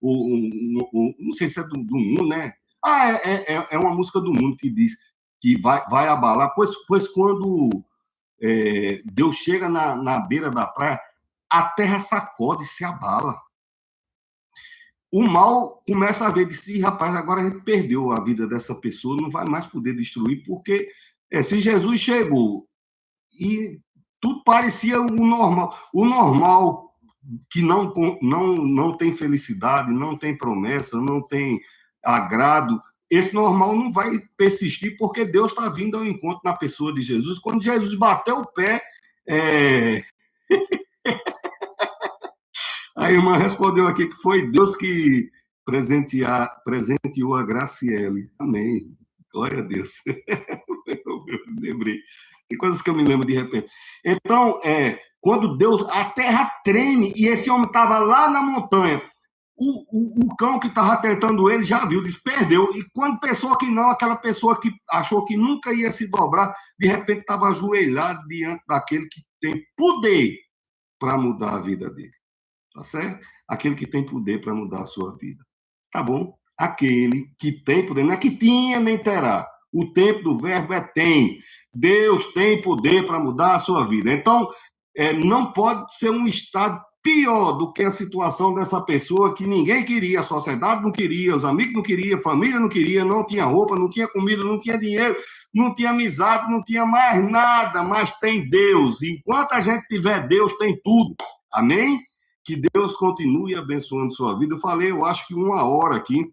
[SPEAKER 1] Não sei se é do mundo, né? Ah, é uma música do mundo que diz que vai abalar. Pois quando Deus chega na beira da praia, a terra sacode e se abala. O mal começa a ver de si, rapaz, agora a gente perdeu a vida dessa pessoa, não vai mais poder destruir, porque se Jesus chegou e tudo parecia o normal que não tem felicidade, não tem promessa, não tem agrado, esse normal não vai persistir, porque Deus está vindo ao encontro na pessoa de Jesus. Quando Jesus bateu o pé, é, a irmã respondeu aqui que foi Deus que presenteou a Graciele. Amém. Glória a Deus. Eu lembrei. Tem coisas que eu me lembro de repente. Então, quando Deus, a terra treme e esse homem estava lá na montanha, o cão que estava tentando ele já viu, disse, perdeu. E quando pensou que não, aquela pessoa que achou que nunca ia se dobrar, de repente estava ajoelhado diante daquele que tem poder para mudar a vida dele. Tá certo? Aquele que tem poder para mudar a sua vida. Tá bom? Aquele que tem poder, não é que tinha nem terá. O tempo do verbo é tem. Deus tem poder para mudar a sua vida. Então, não pode ser um estado pior do que a situação dessa pessoa que ninguém queria, a sociedade não queria, os amigos não queriam, a família não queria, não tinha roupa, não tinha comida, não tinha dinheiro, não tinha amizade, não tinha mais nada, mas tem Deus. Enquanto a gente tiver Deus, tem tudo. Amém? Que Deus continue abençoando sua vida. Eu falei, eu acho que 1 hora aqui.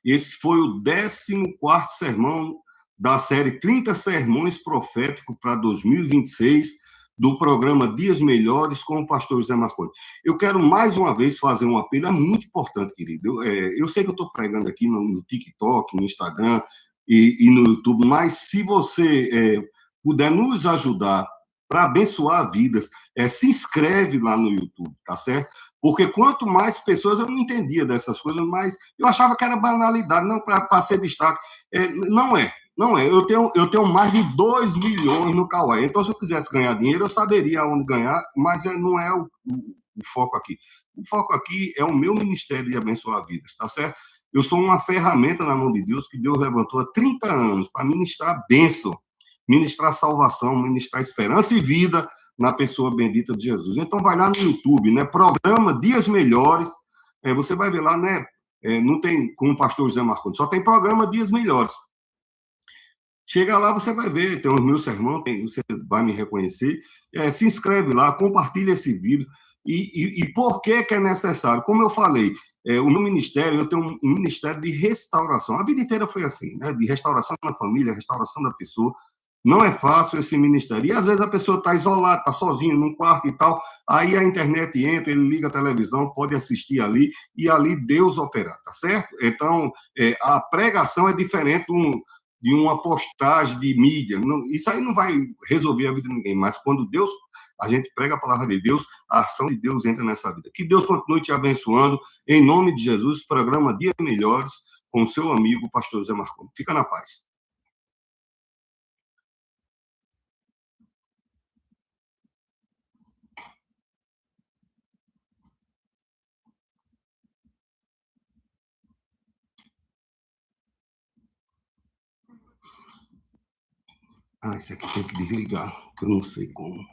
[SPEAKER 1] Esse foi o 14º sermão da série 30 Sermões Proféticos para 2026, do programa Dias Melhores com o pastor José Marconi. Eu quero mais uma vez fazer um apelo, é muito importante, querido. Eu sei que eu estou pregando aqui no TikTok, no Instagram e no YouTube, mas se você puder nos ajudar para abençoar vidas, se inscreve lá no YouTube, tá certo? Porque quanto mais pessoas, eu não entendia dessas coisas, mas eu achava que era banalidade, não para ser destaque. Não é, não é. Eu tenho mais de 2 milhões no Kawaii. Então, se eu quisesse ganhar dinheiro, eu saberia onde ganhar, mas não é o foco aqui. O foco aqui é o meu ministério de abençoar vidas, tá certo? Eu sou uma ferramenta na mão de Deus que Deus levantou há 30 anos para ministrar bênção, ministrar salvação, ministrar esperança e vida na pessoa bendita de Jesus. Então, vai lá no YouTube, né? Programa Dias Melhores. Você vai ver lá, né? Não tem como o pastor José Marconi, só tem programa Dias Melhores. Chega lá, você vai ver, tem os meus sermões, você vai me reconhecer. Se inscreve lá, compartilha esse vídeo. E por que é necessário? Como eu falei, o meu ministério, eu tenho um ministério de restauração. A vida inteira foi assim, né? De restauração da família, restauração da pessoa. Não é fácil esse ministério. E às vezes a pessoa está isolada, está sozinha num quarto e tal. Aí a internet entra, ele liga a televisão, pode assistir ali, e ali Deus operar, tá certo? Então, a pregação é diferente de uma postagem de mídia. Isso aí não vai resolver a vida de ninguém, mas quando a gente prega a palavra de Deus, a ação de Deus entra nessa vida. Que Deus continue te abençoando. Em nome de Jesus, programa Dias Melhores, com o seu amigo, pastor José Marconi. Fica na paz. Isso aqui tem que desligar, que eu não sei como.